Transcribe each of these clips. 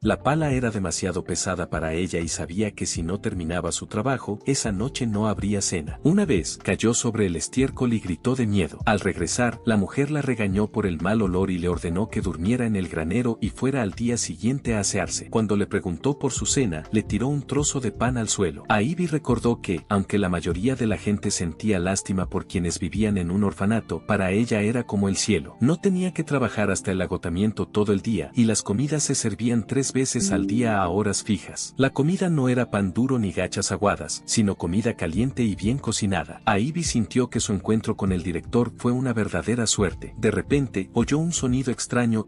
La pala era demasiado pesada para ella y sabía que si no terminaba su trabajo, esa noche no habría cena. Una vez, cayó sobre el estiércol y gritó de miedo. Al regresar, la mujer la regañó por el mal olor y le ordenó que durmiera en el granero y fuera al día siguiente a asearse. Cuando le preguntó por su cena, le tiró un trozo de pan al suelo. Ivy recordó que, aunque la mayoría de la gente sentía lástima por quienes vivían en un orfanato, para ella era como el cielo. No tenía que trabajar hasta el agotamiento todo el día y las comidas se servían 3 veces al día a horas fijas. La comida no era pan duro ni gachas aguadas, sino comida caliente y bien cocinada. Ivy sintió que su encuentro con el director fue una verdadera suerte. De repente, oyó un sonido extraño.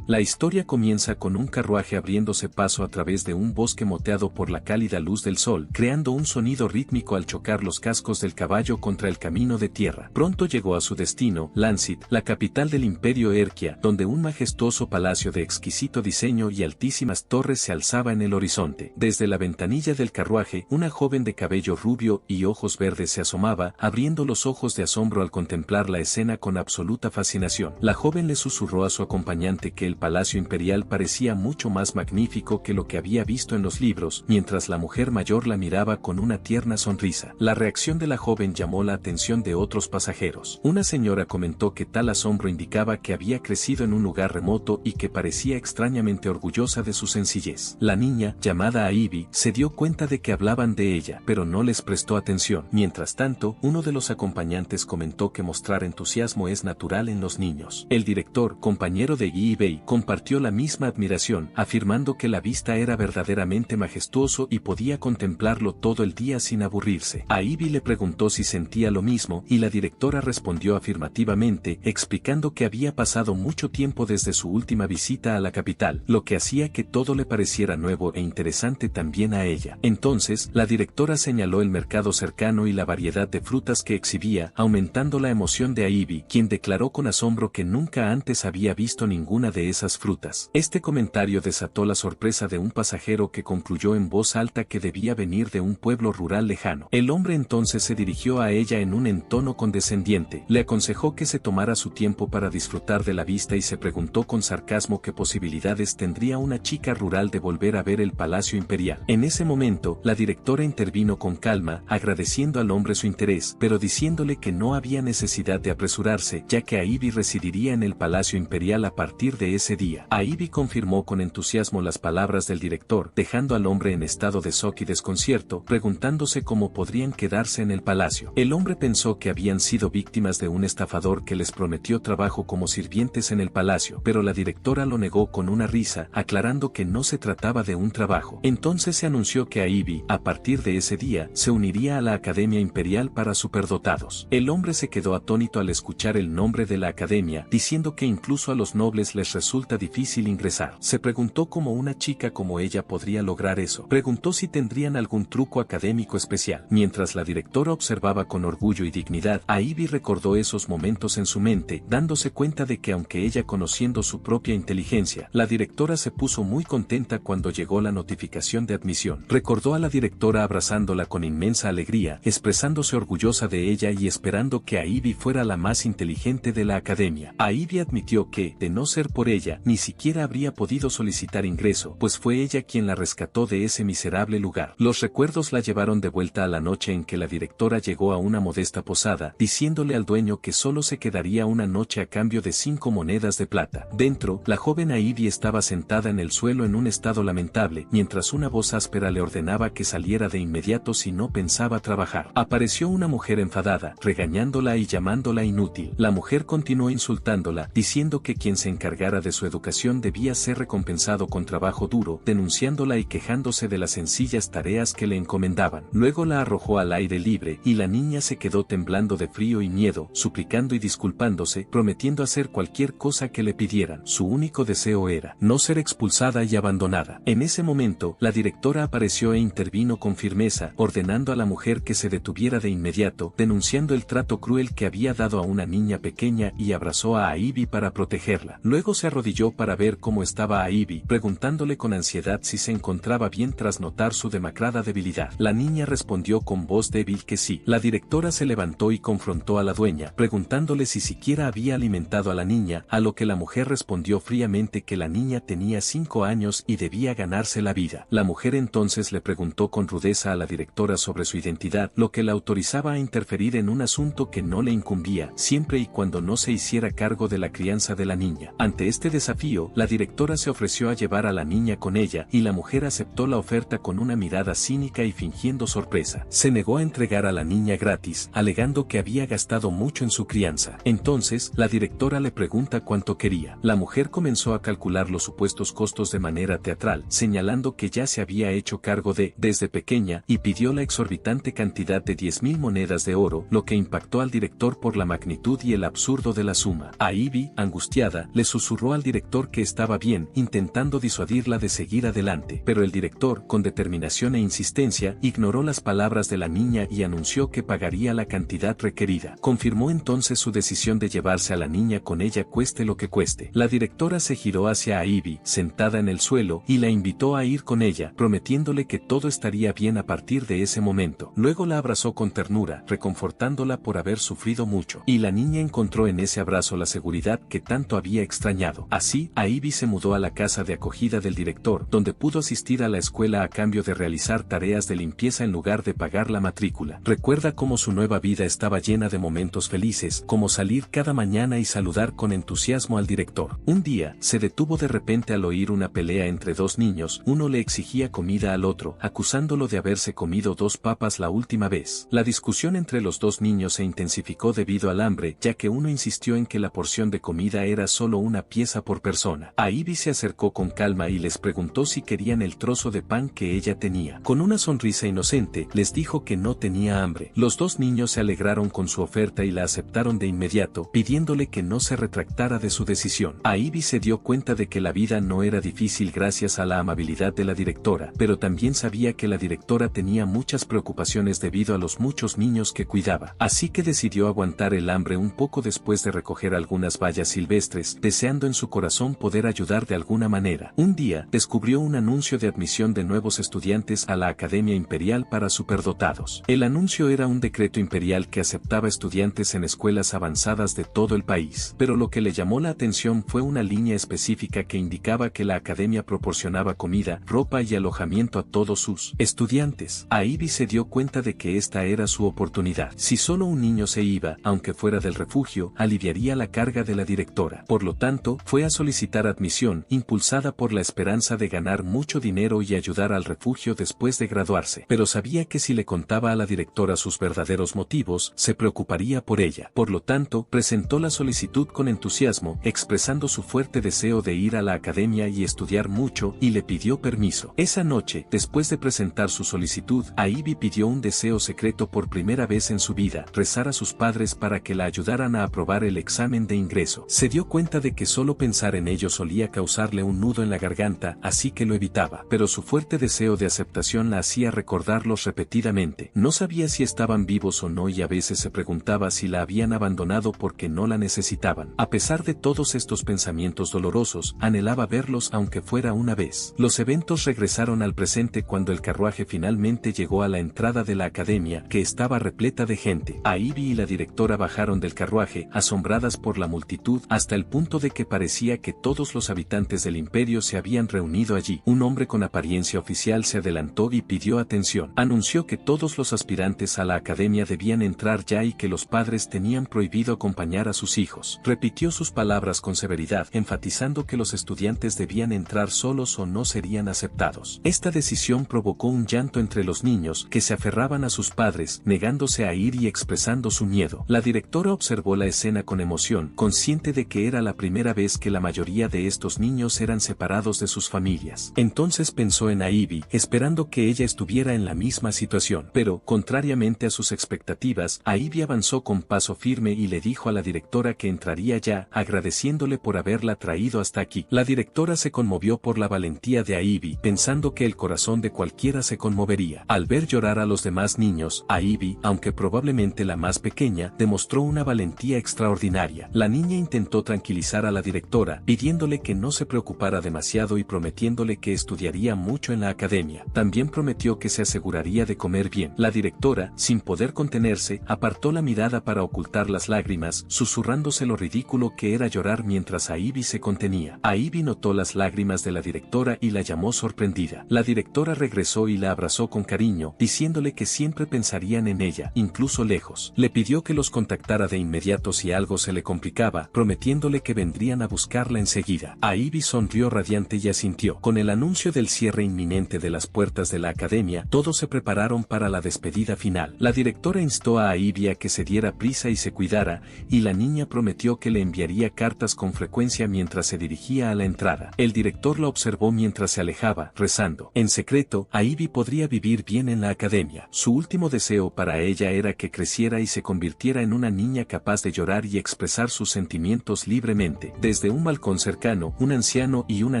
La historia comienza con un carruaje abriéndose paso a través de un bosque moteado por la cálida luz del sol, creando un sonido rítmico al chocar los cascos del caballo contra el camino de tierra. Pronto llegó a su destino, Lancet, la capital del Imperio Erquia, donde un majestuoso palacio de exquisito diseño y altísimas torres se alzaba en el horizonte. Desde la ventanilla del carruaje, una joven de cabello rubio y ojos verdes se asomaba, abriendo los ojos de asombro al contemplar la escena con absoluta fascinación. La joven le susurró a su acompañante que el palacio imperial parecía mucho más magnífico que lo que había visto en los libros, mientras la mujer mayor la miraba con una tierna sonrisa. La reacción de la joven llamó la atención de otros pasajeros. Una señora comentó que tal asombro indicaba que había crecido en un lugar remoto y que parecía extrañamente orgullosa de su sencillez. La niña, llamada Ivy, se dio cuenta de que hablaban de ella, pero no les prestó atención. Mientras tanto, uno de los acompañantes comentó que mostrar entusiasmo es natural en los niños. El director, compañero de Ivy, compartió la misma admiración, afirmando que la vista era verdaderamente majestuoso y podía contemplarlo todo el día sin aburrirse. A Ivy le preguntó si sentía lo mismo y la directora respondió afirmativamente, explicando que había pasado mucho tiempo desde su última visita a la capital, lo que hacía que todo le pareciera nuevo e interesante también a ella. Entonces, la directora señaló el mercado cercano y la variedad de frutas que exhibía, aumentando la emoción de Ivy, quien declaró con asombro que nunca antes había visto ninguna de esas frutas. Este comentario desató la sorpresa de un pasajero que concluyó en voz alta que debía venir de un pueblo rural lejano. El hombre entonces se dirigió a ella en un entono condescendiente, le aconsejó que se tomara su tiempo para disfrutar de la vista y se preguntó con sarcasmo qué posibilidades tendría una chica rural de volver a ver el palacio imperial. En ese momento, la directora intervino con calma, agradeciendo al hombre su interés, pero diciéndole que no había necesidad de apresurarse, ya que Ivy residiría en el palacio imperial a partir de ese día. Ivy confirmó con entusiasmo las palabras del director, dejando al hombre en estado de shock y desconcierto, preguntándose cómo podrían quedarse en el palacio. El hombre pensó que habían sido víctimas de un estafador que les prometió trabajo como sirvientes en el palacio, pero la directora lo negó con una risa, aclarando que no se trataba de un trabajo. Entonces se anunció que Ivy, a partir de ese día, se uniría a la Academia Imperial para Superdotados. El hombre se quedó atónito al escuchar el nombre de la academia, diciendo que incluso a los nobles les resulta difícil ingresar. Se preguntó cómo una chica como ella podría lograr eso. Preguntó si tendrían algún truco académico especial. Mientras la directora observaba con orgullo y dignidad, Ivy recordó esos momentos en su mente, dándose cuenta de que aunque ella conociendo su propia inteligencia, la directora se puso muy contenta cuando llegó la notificación de admisión. Recordó a la directora abrazándola con inmensa alegría, expresándose orgullosa de ella y esperando que Ivy fuera la más inteligente de la academia. Ivy admitió que, de no ser por ella, ni siquiera habría podido solicitar ingreso, pues fue ella quien la rescató de ese miserable lugar. Los recuerdos la llevaron de vuelta a la noche en que la directora llegó a una modesta posada, diciéndole al dueño que solo se quedaría una noche a cambio de 5 monedas de plata. Dentro, la joven Ivy estaba sentada en el suelo en un estado lamentable, mientras una voz áspera le ordenaba que saliera de inmediato si no pensaba trabajar. Apareció una mujer enfadada, regañándola y llamándola inútil. La mujer continuó insultándola, diciendo que quien se encargara de su educación debía ser recompensado con trabajo duro, denunciándola y quejándose de las sencillas tareas que le encomendaban. Luego la arrojó al aire libre, y la niña se quedó temblando de frío y miedo, suplicando y disculpándose, prometiendo hacer cualquier cosa que le pidieran. Su único deseo era no ser expulsada y abandonada. En ese momento, la directora apareció e intervino con firmeza, ordenando a la mujer que se detuviera de inmediato, denunciando el trato cruel que había dado a una niña pequeña y abrazó a Ivy para protegerla. Luego se arrojó arrodilló para ver cómo estaba a Ivy, preguntándole con ansiedad si se encontraba bien tras notar su demacrada debilidad. La niña respondió con voz débil que sí. La directora se levantó y confrontó a la dueña, preguntándole si siquiera había alimentado a la niña, a lo que la mujer respondió fríamente que la niña tenía 5 años y debía ganarse la vida. La mujer entonces le preguntó con rudeza a la directora sobre su identidad, lo que la autorizaba a interferir en un asunto que no le incumbía, siempre y cuando no se hiciera cargo de la crianza de la niña. Ante este desafío, la directora se ofreció a llevar a la niña con ella, y la mujer aceptó la oferta con una mirada cínica y fingiendo sorpresa. Se negó a entregar a la niña gratis, alegando que había gastado mucho en su crianza. Entonces, la directora le pregunta cuánto quería. La mujer comenzó a calcular los supuestos costos de manera teatral, señalando que ya se había hecho cargo desde pequeña, y pidió la exorbitante cantidad de 10,000 monedas de oro, lo que impactó al director por la magnitud y el absurdo de la suma. A Ivy, angustiada, le susurró al director que estaba bien, intentando disuadirla de seguir adelante, pero el director, con determinación e insistencia, ignoró las palabras de la niña y anunció que pagaría la cantidad requerida. Confirmó entonces su decisión de llevarse a la niña con ella cueste lo que cueste. La directora se giró hacia Ivy, sentada en el suelo, y la invitó a ir con ella, prometiéndole que todo estaría bien a partir de ese momento. Luego la abrazó con ternura, reconfortándola por haber sufrido mucho, y la niña encontró en ese abrazo la seguridad que tanto había extrañado. Así, Ivy se mudó a la casa de acogida del director, donde pudo asistir a la escuela a cambio de realizar tareas de limpieza en lugar de pagar la matrícula. Recuerda cómo su nueva vida estaba llena de momentos felices, como salir cada mañana y saludar con entusiasmo al director. Un día, se detuvo de repente al oír una pelea entre dos niños. Uno le exigía comida al otro, acusándolo de haberse comido 2 papas la última vez. La discusión entre los dos niños se intensificó debido al hambre, ya que uno insistió en que la porción de comida era solo una pieza por persona. A Ivy se acercó con calma y les preguntó si querían el trozo de pan que ella tenía. Con una sonrisa inocente, les dijo que no tenía hambre. Los dos niños se alegraron con su oferta y la aceptaron de inmediato, pidiéndole que no se retractara de su decisión. A Ivy se dio cuenta de que la vida no era difícil gracias a la amabilidad de la directora, pero también sabía que la directora tenía muchas preocupaciones debido a los muchos niños que cuidaba. Así que decidió aguantar el hambre un poco después de recoger algunas bayas silvestres, deseando en su corazón poder ayudar de alguna manera. Un día, descubrió un anuncio de admisión de nuevos estudiantes a la Academia Imperial para superdotados. El anuncio era un decreto imperial que aceptaba estudiantes en escuelas avanzadas de todo el país, pero lo que le llamó la atención fue una línea específica que indicaba que la academia proporcionaba comida, ropa y alojamiento a todos sus estudiantes. A Ivy se dio cuenta de que esta era su oportunidad. Si solo un niño se iba, aunque fuera del refugio, aliviaría la carga de la directora. Por lo tanto, fue a solicitar admisión, impulsada por la esperanza de ganar mucho dinero y ayudar al refugio después de graduarse. Pero sabía que si le contaba a la directora sus verdaderos motivos, se preocuparía por ella. Por lo tanto, presentó la solicitud con entusiasmo, expresando su fuerte deseo de ir a la academia y estudiar mucho, y le pidió permiso. Esa noche, después de presentar su solicitud, a Ivy pidió un deseo secreto por primera vez en su vida: rezar a sus padres para que la ayudaran a aprobar el examen de ingreso. Se dio cuenta de que solo pensar en ello solía causarle un nudo en la garganta, así que lo evitaba, pero su fuerte deseo de aceptación la hacía recordarlos repetidamente. No sabía si estaban vivos o no y a veces se preguntaba si la habían abandonado porque no la necesitaban. A pesar de todos estos pensamientos dolorosos, anhelaba verlos aunque fuera una vez. Los eventos regresaron al presente cuando el carruaje finalmente llegó a la entrada de la academia, que estaba repleta de gente. A Ivy y la directora bajaron del carruaje, asombradas por la multitud, hasta el punto de que parecía que todos los habitantes del imperio se habían reunido allí. Un hombre con apariencia oficial se adelantó y pidió atención. Anunció que todos los aspirantes a la academia debían entrar ya y que los padres tenían prohibido acompañar a sus hijos. Repitió sus palabras con severidad, enfatizando que los estudiantes debían entrar solos o no serían aceptados. Esta decisión provocó un llanto entre los niños, que se aferraban a sus padres, negándose a ir y expresando su miedo. La directora observó la escena con emoción, consciente de que era la primera vez que la mayoría de estos niños eran separados de sus familias. Entonces pensó en Ivy, esperando que ella estuviera en la misma situación. Pero, contrariamente a sus expectativas, Ivy avanzó con paso firme y le dijo a la directora que entraría ya, agradeciéndole por haberla traído hasta aquí. La directora se conmovió por la valentía de Ivy, pensando que el corazón de cualquiera se conmovería. Al ver llorar a los demás niños, Ivy, aunque probablemente la más pequeña, demostró una valentía extraordinaria. La niña intentó tranquilizar a la directora, directora, pidiéndole que no se preocupara demasiado y prometiéndole que estudiaría mucho en la academia. También prometió que se aseguraría de comer bien. La directora, sin poder contenerse, apartó la mirada para ocultar las lágrimas, susurrándose lo ridículo que era llorar mientras Ivy se contenía. Ivy notó las lágrimas de la directora y la llamó sorprendida. La directora regresó y la abrazó con cariño, diciéndole que siempre pensarían en ella, incluso lejos. Le pidió que los contactara de inmediato si algo se le complicaba, prometiéndole que vendrían a buscarla enseguida. Ivy sonrió radiante y asintió. Con el anuncio del cierre inminente de las puertas de la academia, todos se prepararon para la despedida final. La directora instó a Ivy a que se diera prisa y se cuidara, y la niña prometió que le enviaría cartas con frecuencia mientras se dirigía a la entrada. El director la observó mientras se alejaba, rezando. En secreto, Ivy podría vivir bien en la academia. Su último deseo para ella era que creciera y se convirtiera en una niña capaz de llorar y expresar sus sentimientos libremente. Desde un balcón cercano, un anciano y una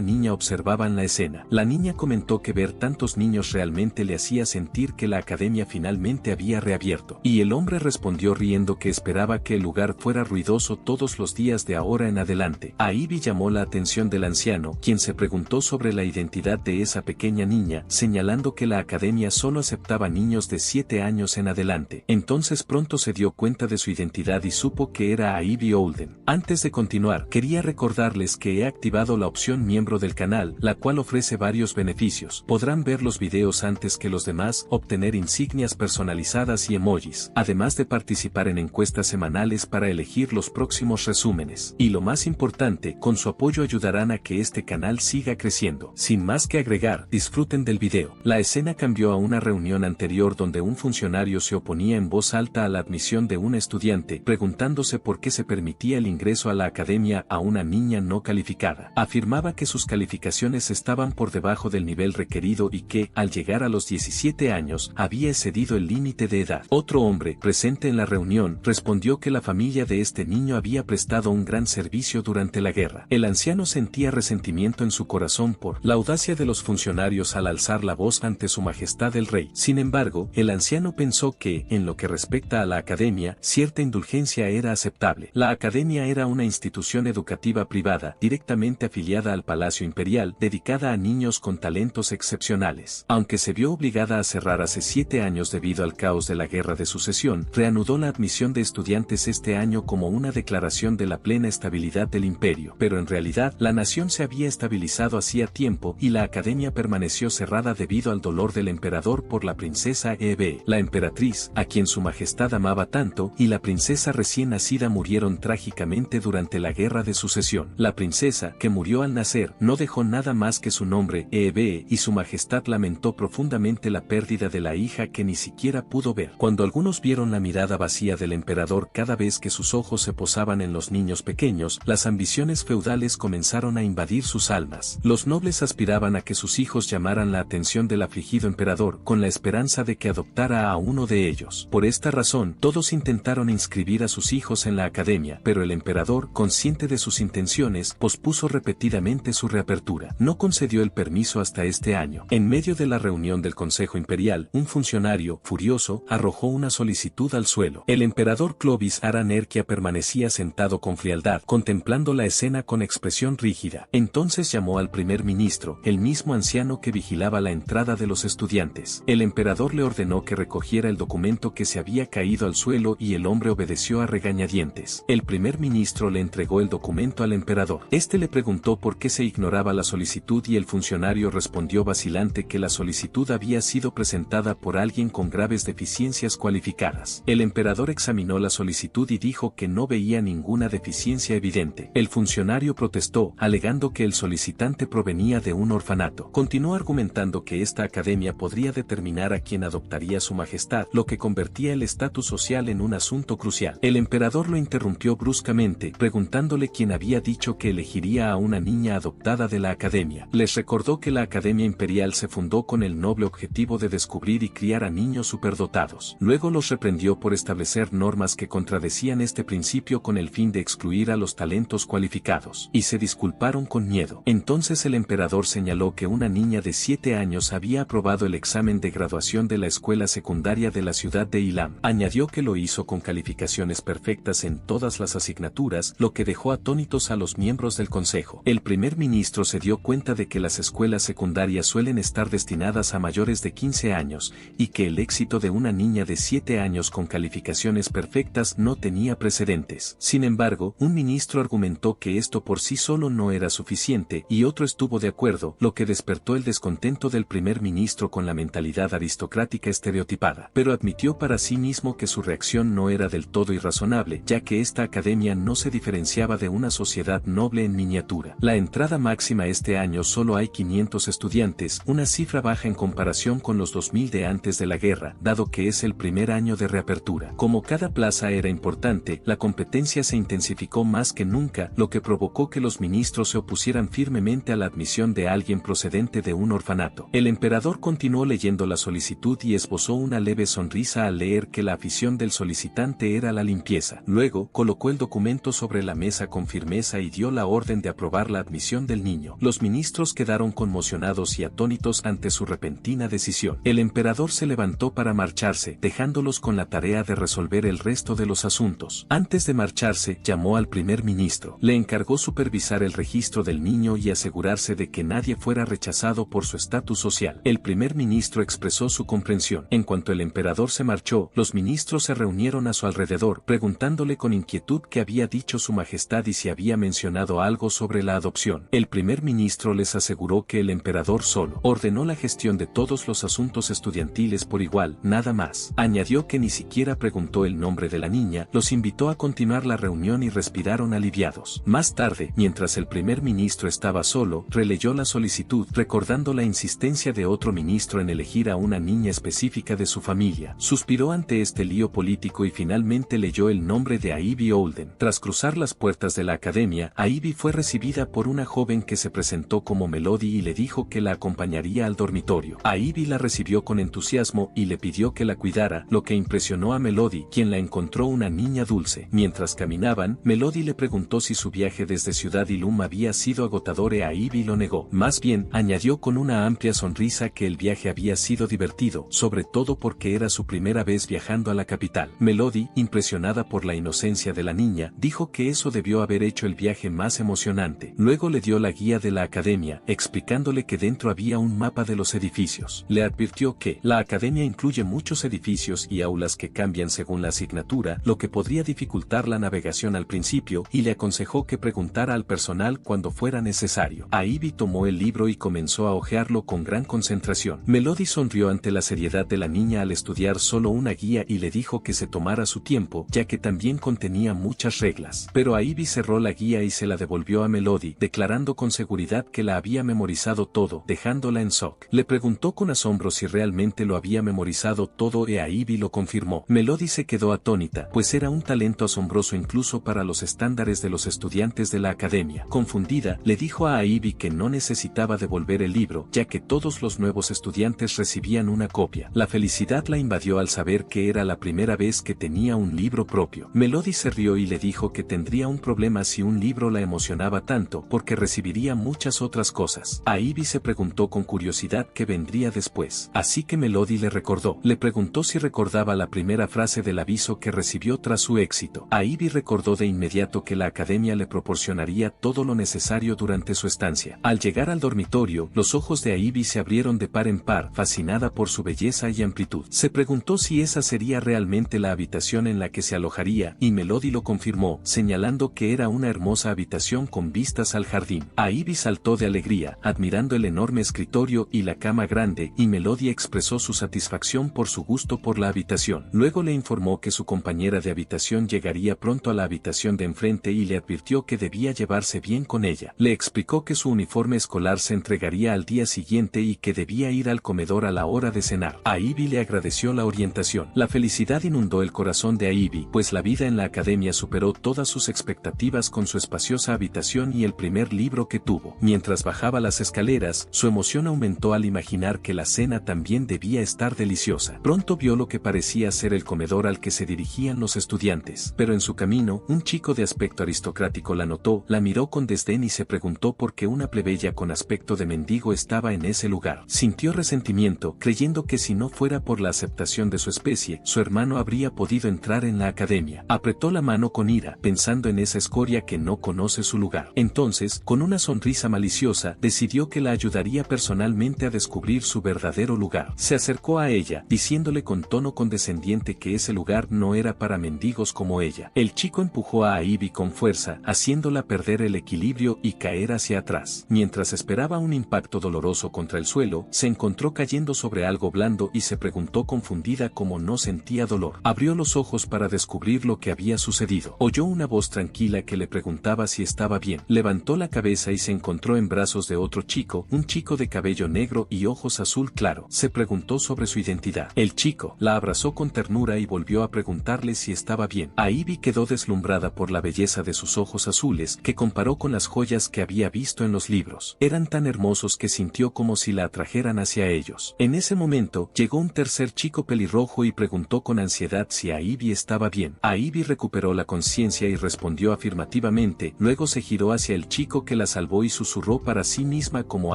niña observaban la escena. La niña comentó que ver tantos niños realmente le hacía sentir que la academia finalmente había reabierto. Y el hombre respondió riendo que esperaba que el lugar fuera ruidoso todos los días de ahora en adelante. Ivy llamó la atención del anciano, quien se preguntó sobre la identidad de esa pequeña niña, señalando que la academia solo aceptaba niños de 7 años en adelante. Entonces pronto se dio cuenta de su identidad y supo que era Ivy Olden. Antes de continuar, quería recordarles que he activado la opción miembro del canal, la cual ofrece varios beneficios. Podrán ver los videos antes que los demás, obtener insignias personalizadas y emojis, además de participar en encuestas semanales para elegir los próximos resúmenes. Y lo más importante, con su apoyo ayudarán a que este canal siga creciendo. Sin más que agregar, disfruten del video. La escena cambió a una reunión anterior donde un funcionario se oponía en voz alta a la admisión de un estudiante, preguntándose por qué se permitía el ingreso a la academia a una niña no calificada. Afirmaba que sus calificaciones estaban por debajo del nivel requerido y que, al llegar a los 17 años, había excedido el límite de edad. Otro hombre, presente en la reunión, respondió que la familia de este niño había prestado un gran servicio durante la guerra. El anciano sentía resentimiento en su corazón por la audacia de los funcionarios al alzar la voz ante su majestad el rey. Sin embargo, el anciano pensó que, en lo que respecta a la academia, cierta indulgencia era aceptable. La academia era una institución educativa privada, directamente afiliada al Palacio Imperial, dedicada a niños con talentos excepcionales. Aunque se vio obligada a cerrar hace 7 años debido al caos de la Guerra de Sucesión, reanudó la admisión de estudiantes este año como una declaración de la plena estabilidad del imperio. Pero en realidad, la nación se había estabilizado hacía tiempo y la academia permaneció cerrada debido al dolor del emperador por la princesa Eve. La emperatriz, a quien su majestad amaba tanto, y la princesa recién nacida murieron trágicamente durante la Guerra de Sucesión. La princesa, que murió al nacer, no dejó nada más que su nombre, Eve, y su majestad lamentó profundamente la pérdida de la hija que ni siquiera pudo ver. Cuando algunos vieron la mirada vacía del emperador cada vez que sus ojos se posaban en los niños pequeños, las ambiciones feudales comenzaron a invadir sus almas. Los nobles aspiraban a que sus hijos llamaran la atención del afligido emperador, con la esperanza de que adoptara a uno de ellos. Por esta razón, todos intentaron inscribir a sus hijos en la academia, pero el emperador, consciente de sus intenciones, pospuso repetidamente su reapertura. No concedió el permiso hasta este año. En medio de la reunión del Consejo Imperial, un funcionario, furioso, arrojó una solicitud al suelo. El emperador Clovis Aranerquia permanecía sentado con frialdad, contemplando la escena con expresión rígida. Entonces llamó al primer ministro, el mismo anciano que vigilaba la entrada de los estudiantes. El emperador le ordenó que recogiera el documento que se había caído al suelo y el hombre obedeció a regañadientes. El primer ministro le entregó el documento al emperador. Este le preguntó por qué se ignoraba la solicitud y el funcionario respondió vacilante que la solicitud había sido presentada por alguien con graves deficiencias cualificadas. El emperador examinó la solicitud y dijo que no veía ninguna deficiencia evidente. El funcionario protestó, alegando que el solicitante provenía de un orfanato. Continuó argumentando que esta academia podría determinar a quién adoptaría su majestad, lo que convertía el estatus social en un asunto crucial. El emperador lo interrumpió bruscamente, preguntándole quién había dicho que elegiría a una niña adoptada de la academia. Les recordó que la Academia Imperial se fundó con el noble objetivo de descubrir y criar a niños superdotados. Luego los reprendió por establecer normas que contradecían este principio con el fin de excluir a los talentos cualificados, y se disculparon con miedo. Entonces el emperador señaló que una niña de 7 años había aprobado el examen de graduación de la escuela secundaria de la ciudad de Ilam. Añadió que lo hizo con calificaciones perfectas en todas las asignaturas, lo que dejó atónitos documentos a los miembros del consejo. El primer ministro se dio cuenta de que las escuelas secundarias suelen estar destinadas a mayores de 15 años, y que el éxito de una niña de 7 años con calificaciones perfectas no tenía precedentes. Sin embargo, un ministro argumentó que esto por sí solo no era suficiente, y otro estuvo de acuerdo, lo que despertó el descontento del primer ministro con la mentalidad aristocrática estereotipada. Pero admitió para sí mismo que su reacción no era del todo irrazonable, ya que esta academia no se diferenciaba de una sociedad noble en miniatura. La entrada máxima este año solo hay 500 estudiantes, una cifra baja en comparación con los 2000 de antes de la guerra, dado que es el primer año de reapertura. Como cada plaza era importante, la competencia se intensificó más que nunca, lo que provocó que los ministros se opusieran firmemente a la admisión de alguien procedente de un orfanato. El emperador continuó leyendo la solicitud y esbozó una leve sonrisa al leer que la afición del solicitante era la limpieza. Luego, colocó el documento sobre la mesa con firmeza y dio la orden de aprobar la admisión del niño. Los ministros quedaron conmocionados y atónitos ante su repentina decisión. El emperador se levantó para marcharse, dejándolos con la tarea de resolver el resto de los asuntos. Antes de marcharse, llamó al primer ministro. Le encargó supervisar el registro del niño y asegurarse de que nadie fuera rechazado por su estatus social. El primer ministro expresó su comprensión. En cuanto el emperador se marchó, los ministros se reunieron a su alrededor, preguntándole con inquietud qué había dicho su majestad y si había mencionado algo sobre la adopción. El primer ministro les aseguró que el emperador solo ordenó la gestión de todos los asuntos estudiantiles por igual, nada más. Añadió que ni siquiera preguntó el nombre de la niña, los invitó a continuar la reunión y respiraron aliviados. Más tarde, mientras el primer ministro estaba solo, releyó la solicitud, recordando la insistencia de otro ministro en elegir a una niña específica de su familia. Suspiró ante este lío político y finalmente leyó el nombre de Ivy Olden. Tras cruzar las puertas de la academia, Ivy fue recibida por una joven que se presentó como Melody y le dijo que la acompañaría al dormitorio. Ivy la recibió con entusiasmo y le pidió que la cuidara, lo que impresionó a Melody, quien la encontró una niña dulce. Mientras caminaban, Melody le preguntó si su viaje desde Ciudad Ilum había sido agotador e Ivy lo negó. Más bien, añadió con una amplia sonrisa que el viaje había sido divertido, sobre todo porque era su primera vez viajando a la capital. Melody, impresionada por la inocencia de la niña, dijo que eso debió haber hecho el viaje más emocionante. Luego le dio la guía de la academia, explicándole que dentro había un mapa de los edificios. Le advirtió que la academia incluye muchos edificios y aulas que cambian según la asignatura, lo que podría dificultar la navegación al principio, y le aconsejó que preguntara al personal cuando fuera necesario. Ivy tomó el libro y comenzó a hojearlo con gran concentración. Melody sonrió ante la seriedad de la niña al estudiar solo una guía y le dijo que se tomara su tiempo, ya que también contenía muchas reglas. Pero Ivy cerró la guía y se la devolvió a Melody, declarando con seguridad que la había memorizado todo, dejándola en shock. Le preguntó con asombro si realmente lo había memorizado todo y Ivy lo confirmó. Melody se quedó atónita, pues era un talento asombroso incluso para los estándares de los estudiantes de la academia. Confundida, le dijo a Ivy que no necesitaba devolver el libro, ya que todos los nuevos estudiantes recibían una copia. La felicidad la invadió al saber que era la primera vez que tenía un libro propio. Melody se rió y le dijo que tendría un problema si un libro la emocionaba tanto, porque recibiría muchas otras cosas. Ivy se preguntó con curiosidad qué vendría después. Así que Melody le recordó. Le preguntó si recordaba la primera frase del aviso que recibió tras su éxito. Ivy recordó de inmediato que la academia le proporcionaría todo lo necesario durante su estancia. Al llegar al dormitorio, los ojos de Ivy se abrieron de par en par, fascinada por su belleza y amplitud. Se preguntó si esa sería realmente la habitación en la que se alojaría, y Melody lo confirmó, señalando que era una hermosa habitación con vistas al jardín. Ivy saltó de alegría, admirando el enorme escritorio y la cama grande, y Melody expresó su satisfacción por su gusto por la habitación. Luego le informó que su compañera de habitación llegaría pronto a la habitación de enfrente y le advirtió que debía llevarse bien con ella. Le explicó que su uniforme escolar se entregaría al día siguiente y que debía ir al comedor a la hora de cenar. Ivy le agradeció la orientación. La felicidad inundó el corazón de Ivy, pues la vida en la academia superó todas sus expectativas con su espaciosa habitación y el primer libro que tuvo. Mientras bajaba las escaleras, su emoción aumentó al imaginar que la cena también debía estar deliciosa. Pronto vio lo que parecía ser el comedor al que se dirigían los estudiantes, pero en su camino, un chico de aspecto aristocrático la notó, la miró con desdén y se preguntó por qué una plebeya con aspecto de mendigo estaba en ese lugar. Sintió resentimiento, creyendo que si no fuera por la aceptación de su especie, su hermano habría podido entrar en la academia. Apretó la mano con ira, pensando en esa escoria que no conoce su lugar. Entonces, con una sonrisa maliciosa, decidió que la ayudaría personalmente a descubrir su verdadero lugar. Se acercó a ella, diciéndole con tono condescendiente que ese lugar no era para mendigos como ella. El chico empujó a Ivy con fuerza, haciéndola perder el equilibrio y caer hacia atrás. Mientras esperaba un impacto doloroso contra el suelo, se encontró cayendo sobre algo blando y se preguntó confundida cómo no sentía dolor. Abrió los ojos para descubrir lo que había sucedido. Oyó una voz tranquila que le preguntaba si estaba bien. Levantó la cabeza y se encontró en brazos de otro chico, un chico de cabello negro y ojos azul claro. Se preguntó sobre su identidad. El chico la abrazó con ternura y volvió a preguntarle si estaba bien. Ivy quedó deslumbrada por la belleza de sus ojos azules, que comparó con las joyas que había visto en los libros. Eran tan hermosos que sintió como si la atrajeran hacia ellos. En ese momento, llegó un tercer chico pelirrojo y preguntó con ansiedad si Ivy estaba bien. Ivy recuperó la conciencia y respondió afirmativamente, luego se giró hacia el chico que la salvó y susurró para sí misma cómo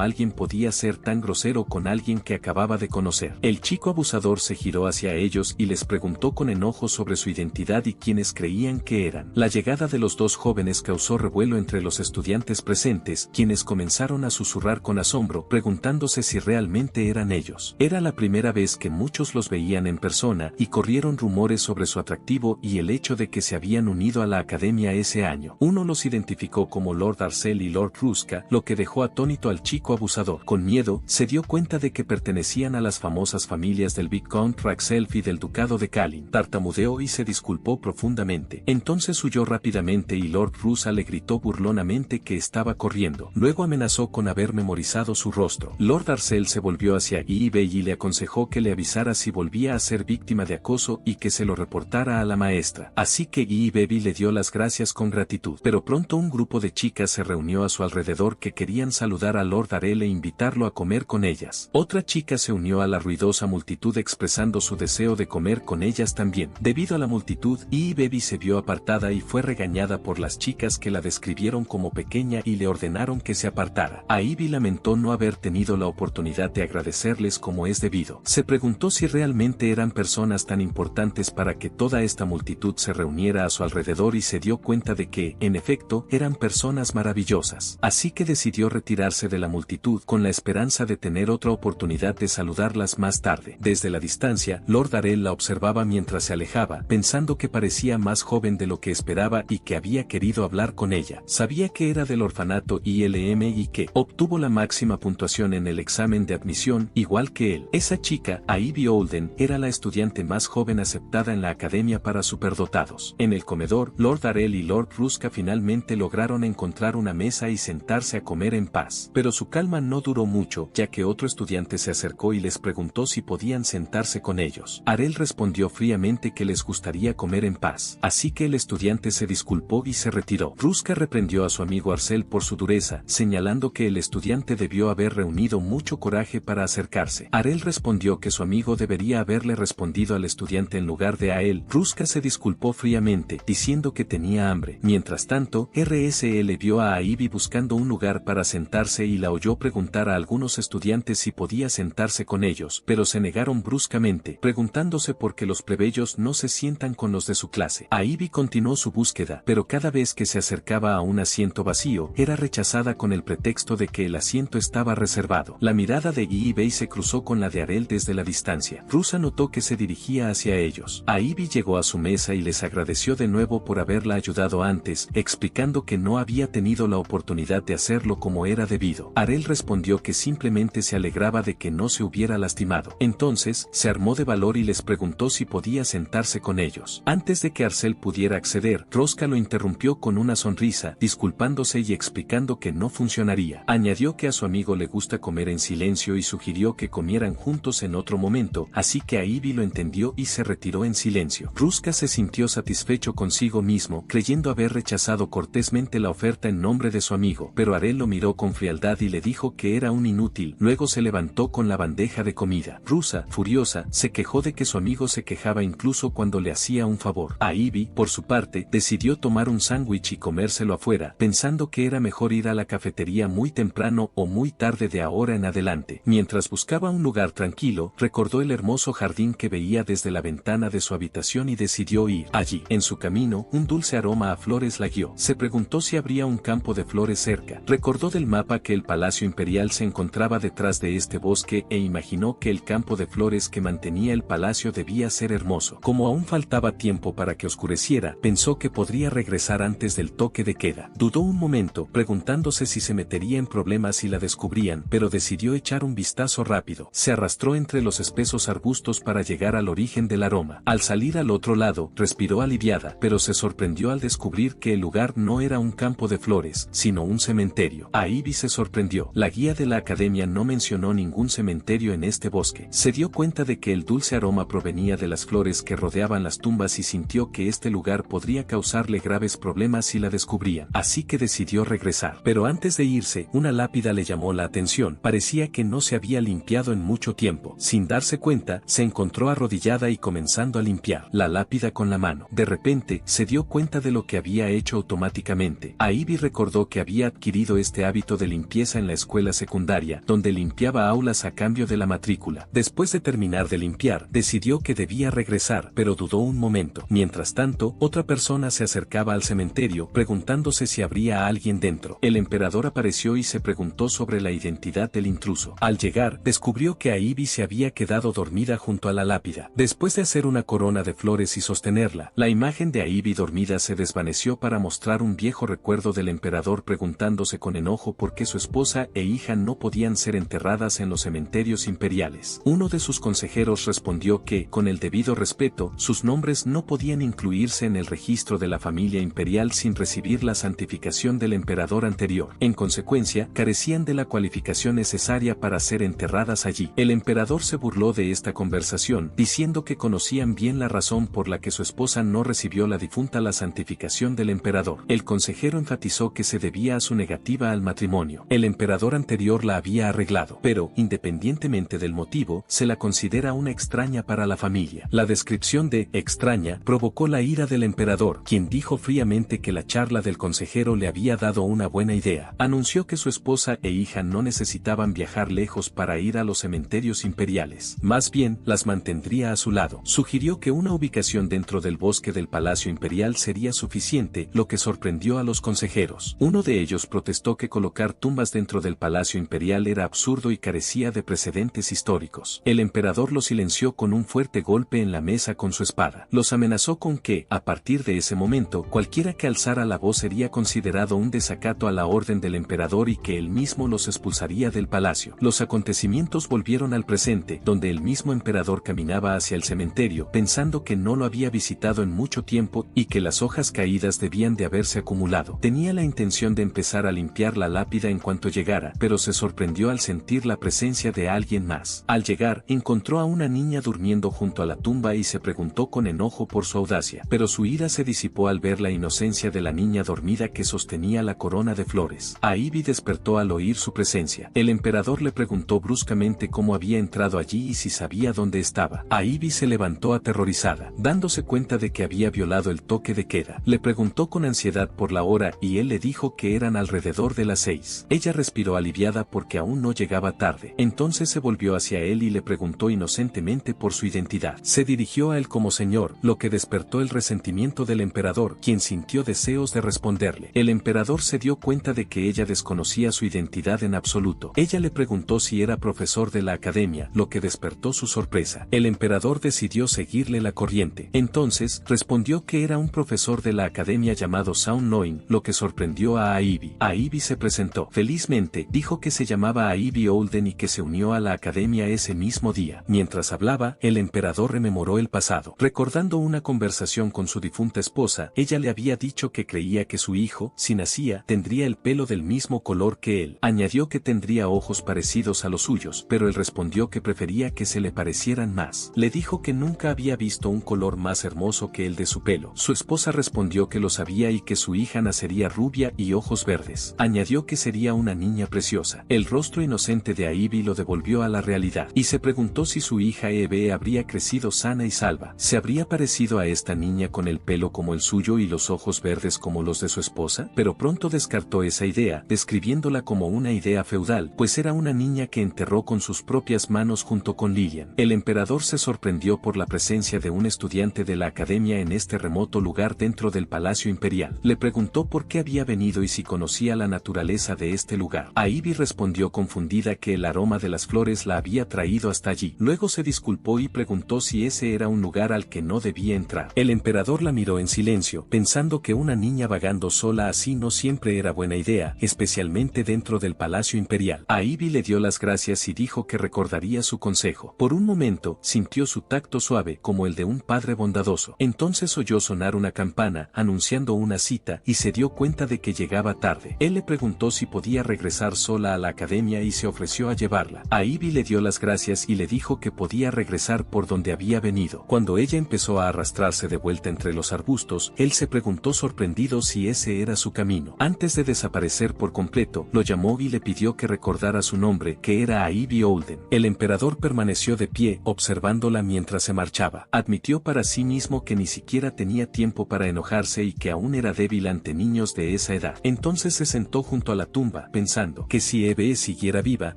alguien podía ser tan grosero con alguien que acababa de conocer. El chico abusador se giró hacia ellos y les preguntó con enojo sobre su identidad y quiénes creían que eran. La llegada de los dos jóvenes causó revuelo entre los estudiantes presentes, quienes comenzaron a susurrar con asombro, preguntándose si realmente eran ellos. Era la primera vez que muchos los veían en persona y corrieron rumores sobre su atractivo y el hecho de que se habían unido a la academia ese año. Uno los identificó como Lord Arcel y Lord Ruska, lo que dejó atónito al chico abusador. Con miedo, se dio cuenta de que pertenecían a las famosas familias del Viscount Raxelf y del Ducado de Kalin. Tartamudeó y se disculpó profundamente. Entonces huyó rápidamente y Lord Rusa le gritó burlonamente que estaba corriendo. Luego amenazó con haber memorizado su rostro. Lord Arcel se volvió hacia Ivy y le aconsejó que le avisara si volvía a ser víctima de acoso y que se lo reportara a la maestra. Así que Ivy le dio las gracias con gratitud. Pero pronto un grupo de chicas se reunió a su alrededor que querían saludar a Lord Arel e invitarlo a comer con ellas. Otra chica se unió a la ruidosa multitud expresando su deseo de comer con ellas también. Debido a la multitud, Ivy se vio apartada y fue regañada por las chicas que la describieron como pequeña y le ordenaron que se apartara. Ivy lamentó no haber tenido la oportunidad de agradecerles como es debido. Se preguntó si realmente eran personas tan importantes para que toda esta multitud se reuniera a su alrededor y se dio cuenta de que, en efecto, eran personas maravillosas. Así que decidió retirarse de la multitud con la esperanza de tener otra oportunidad de saludarlas más tarde. Desde la distancia, Lord Arel la observaba mientras se alejaba, pensando que parecía más joven de lo que esperaba y que había querido hablar con ella. Sabía que era del orfanato ILM y que obtuvo la máxima puntuación en el examen de admisión, igual que él. Esa chica, Ivy Olden, era la estudiante más joven aceptada en la academia para superdotados. En el comedor, Lord Arel y Lord Ruska finalmente lograron encontrar una mesa y sentarse a comer en paz. Pero su calma no duró mucho, ya que otro estudiante se acercó y les preguntó si podían sentarse con ellos. Arel respondió fríamente que les gustaría comer en paz. Así que el estudiante se disculpó y se retiró. Ruska reprendió a su amigo Arcel por su dureza, señalando que el estudiante debió haber reunido mucho coraje para acercarse. Arel respondió que su amigo debería haberle respondido al estudiante en lugar de a él. Ruska se disculpó fríamente, diciendo que tenía hambre. Mientras tanto, RSL vio a Ivy buscando un lugar para sentarse y la oyó preguntar a algunos estudiantes si podía sentarse con ellos, pero se negaron bruscamente, preguntándose por qué los plebeyos no se sientan con los de su clase. Ivy continuó su búsqueda, pero cada vez que se acercaba a un asiento vacío, era rechazada con el pretexto de que el asiento estaba reservado. La mirada de Ivy se cruzó con la de Arel desde la distancia. Rusa notó que se dirigía hacia ellos. Ivy llegó a su mesa y les agradeció de nuevo por haberla ayudado antes, explicando que no había tenido la oportunidad de hacerlo como era debido. Arel respondió que simplemente se alegraba de que no se hubiera lastimado. Entonces, se armó de valor y les preguntó si podía sentarse con ellos. Antes de que Arcel pudiera acceder, Ruska lo interrumpió con una sonrisa, disculpándose y explicando que no funcionaría. Añadió que a su amigo le gusta comer en silencio y sugirió que comieran juntos en otro momento, así que Ivy lo entendió y se retiró en silencio. Ruska se sintió satisfecho consigo mismo, creyendo haber rechazado cortésmente la oferta en nombre de su amigo, pero Arel lo miró con frialdad y le dijo que era un inútil. Luego se levantó con la bandeja de comida. Rusa, furiosa, se quejó de que su amigo se quejaba incluso cuando le hacía un favor. Ivy, por su parte, decidió tomar un sándwich y comérselo afuera, pensando que era mejor ir a la cafetería muy temprano o muy tarde de ahora en adelante. Mientras buscaba un lugar tranquilo, recordó el hermoso jardín que veía desde la ventana de su habitación y decidió ir allí. En su camino, un dulce aroma a flores flores la guió. Se preguntó si habría un campo de flores cerca. Recordó del mapa que el Palacio Imperial se encontraba detrás de este bosque e imaginó que el campo de flores que mantenía el palacio debía ser hermoso. Como aún faltaba tiempo para que oscureciera, pensó que podría regresar antes del toque de queda. Dudó un momento, preguntándose si se metería en problemas si la descubrían, pero decidió echar un vistazo rápido. Se arrastró entre los espesos arbustos para llegar al origen del aroma. Al salir al otro lado, respiró aliviada, pero se sorprendió al descubrir que el lugar no era un campo de flores, sino un cementerio. Ivy se sorprendió. La guía de la academia no mencionó ningún cementerio en este bosque. Se dio cuenta de que el dulce aroma provenía de las flores que rodeaban las tumbas y sintió que este lugar podría causarle graves problemas si la descubrían. Así que decidió regresar. Pero antes de irse, una lápida le llamó la atención. Parecía que no se había limpiado en mucho tiempo. Sin darse cuenta, se encontró arrodillada y comenzando a limpiar la lápida con la mano. De repente, se dio cuenta de lo que había hecho automáticamente. Ivy recordó que había adquirido este hábito de limpieza en la escuela secundaria, donde limpiaba aulas a cambio de la matrícula. Después de terminar de limpiar, decidió que debía regresar, pero dudó un momento. Mientras tanto, otra persona se acercaba al cementerio, preguntándose si habría alguien dentro. El emperador apareció y se preguntó sobre la identidad del intruso. Al llegar, descubrió que Ivy se había quedado dormida junto a la lápida. Después de hacer una corona de flores y sostenerla, la imagen de Ivy dormida se desvaneció para mostrar un viejo recuerdo del emperador preguntándose con enojo por qué su esposa e hija no podían ser enterradas en los cementerios imperiales. Uno de sus consejeros respondió que, con el debido respeto, sus nombres no podían incluirse en el registro de la familia imperial sin recibir la santificación del emperador anterior. En consecuencia, carecían de la cualificación necesaria para ser enterradas allí. El emperador se burló de esta conversación, diciendo que conocían bien la razón por la que su esposa no recibió la difunta la santificación del emperador. El consejero enfatizó que se debía a su negativa al matrimonio. El emperador anterior la había arreglado, pero, independientemente del motivo, se la considera una extraña para la familia. La descripción de extraña provocó la ira del emperador, quien dijo fríamente que la charla del consejero le había dado una buena idea. Anunció que su esposa e hija no necesitaban viajar lejos para ir a los cementerios imperiales. Más bien, las mantendría a su lado. Sugirió que una ubicación dentro del bosque del Palacio Imperial sería suficiente, lo que sorprendió a los consejeros. Uno de ellos protestó que colocar tumbas dentro del Palacio Imperial era absurdo y carecía de precedentes históricos. El emperador los silenció con un fuerte golpe en la mesa con su espada. Los amenazó con que, a partir de ese momento, cualquiera que alzara la voz sería considerado un desacato a la orden del emperador y que él mismo los expulsaría del palacio. Los acontecimientos volvieron al presente, donde el mismo emperador caminaba hacia el cementerio, pensando que no lo había visitado en mucho tiempo y que las hojas caídas debían de haberse acumulado. Tenía la intención de empezar a limpiar la lápida en cuanto llegara, pero se sorprendió al sentir la presencia de alguien más. Al llegar, encontró a una niña durmiendo junto a la tumba y se preguntó con enojo por su audacia, pero su ira se disipó al ver la inocencia de la niña dormida que sostenía la corona de flores. Ivy despertó al oír su presencia. El emperador le preguntó bruscamente cómo había entrado allí y si sabía dónde estaba. Ivy se levantó aterrorizada, dándose cuenta de que había violado el toque de queda. Le preguntó con ansiedad por la hora y él le dijo que eran alrededor de las 6. Ella respiró aliviada porque aún no llegaba tarde. Entonces se volvió hacia él y le preguntó inocentemente por su identidad. Se dirigió a él como señor, lo que despertó el resentimiento del emperador, quien sintió deseos de responderle. El emperador se dio cuenta de que ella desconocía su identidad en absoluto. Ella le preguntó si era profesor de la academia, lo que despertó su sorpresa. El emperador decidió seguirle la corriente. Entonces, respondió que era un profesor de la academia llamado Sound Knowing, lo que sorprendió a Ivy. Ivy se presentó. Felizmente, dijo que se llamaba Ivy Olden y que se unió a la academia ese mismo día. Mientras hablaba, el emperador rememoró el pasado. Recordando una conversación con su difunta esposa, ella le había dicho que creía que su hijo, si nacía, tendría el pelo del mismo color que él. Añadió que tendría ojos parecidos a los suyos, pero él respondió que prefería que se le parecieran más. Le dijo que nunca había visto un color más hermoso que el de su pelo. Su esposa respondió que lo sabía y que su hija nacería rubia y ojos verdes. Añadió que sería una niña preciosa. El rostro inocente de Ivy lo devolvió a la realidad, y se preguntó si su hija Eve habría crecido sana y salva. ¿Se habría parecido a esta niña con el pelo como el suyo y los ojos verdes como los de su esposa? Pero pronto descartó esa idea, describiéndola como una idea feudal, pues era una niña que enterró con sus propias manos junto con Lillian. El emperador se sorprendió por la presencia de un estudiante de la academia en este remoto lugar dentro del Palacio Palacio Imperial. Le preguntó por qué había venido y si conocía la naturaleza de este lugar. Ivy respondió confundida que el aroma de las flores la había traído hasta allí. Luego se disculpó y preguntó si ese era un lugar al que no debía entrar. El emperador la miró en silencio, pensando que una niña vagando sola así no siempre era buena idea, especialmente dentro del Palacio Imperial. Ivy le dio las gracias y dijo que recordaría su consejo. Por un momento, sintió su tacto suave como el de un padre bondadoso. Entonces oyó sonar una campana, anunciando una cita, y se dio cuenta de que llegaba tarde. Él le preguntó si podía regresar sola a la academia y se ofreció a llevarla. Ivy le dio las gracias y le dijo que podía regresar por donde había venido. Cuando ella empezó a arrastrarse de vuelta entre los arbustos, él se preguntó sorprendido si ese era su camino. Antes de desaparecer por completo, lo llamó y le pidió que recordara su nombre, que era Ivy Olden. El emperador permaneció de pie, observándola mientras se marchaba. Admitió para sí mismo que ni siquiera tenía tiempo para enojarse y que aún era débil ante niños de esa edad. Entonces se sentó junto a la tumba, pensando que si Eve siguiera viva,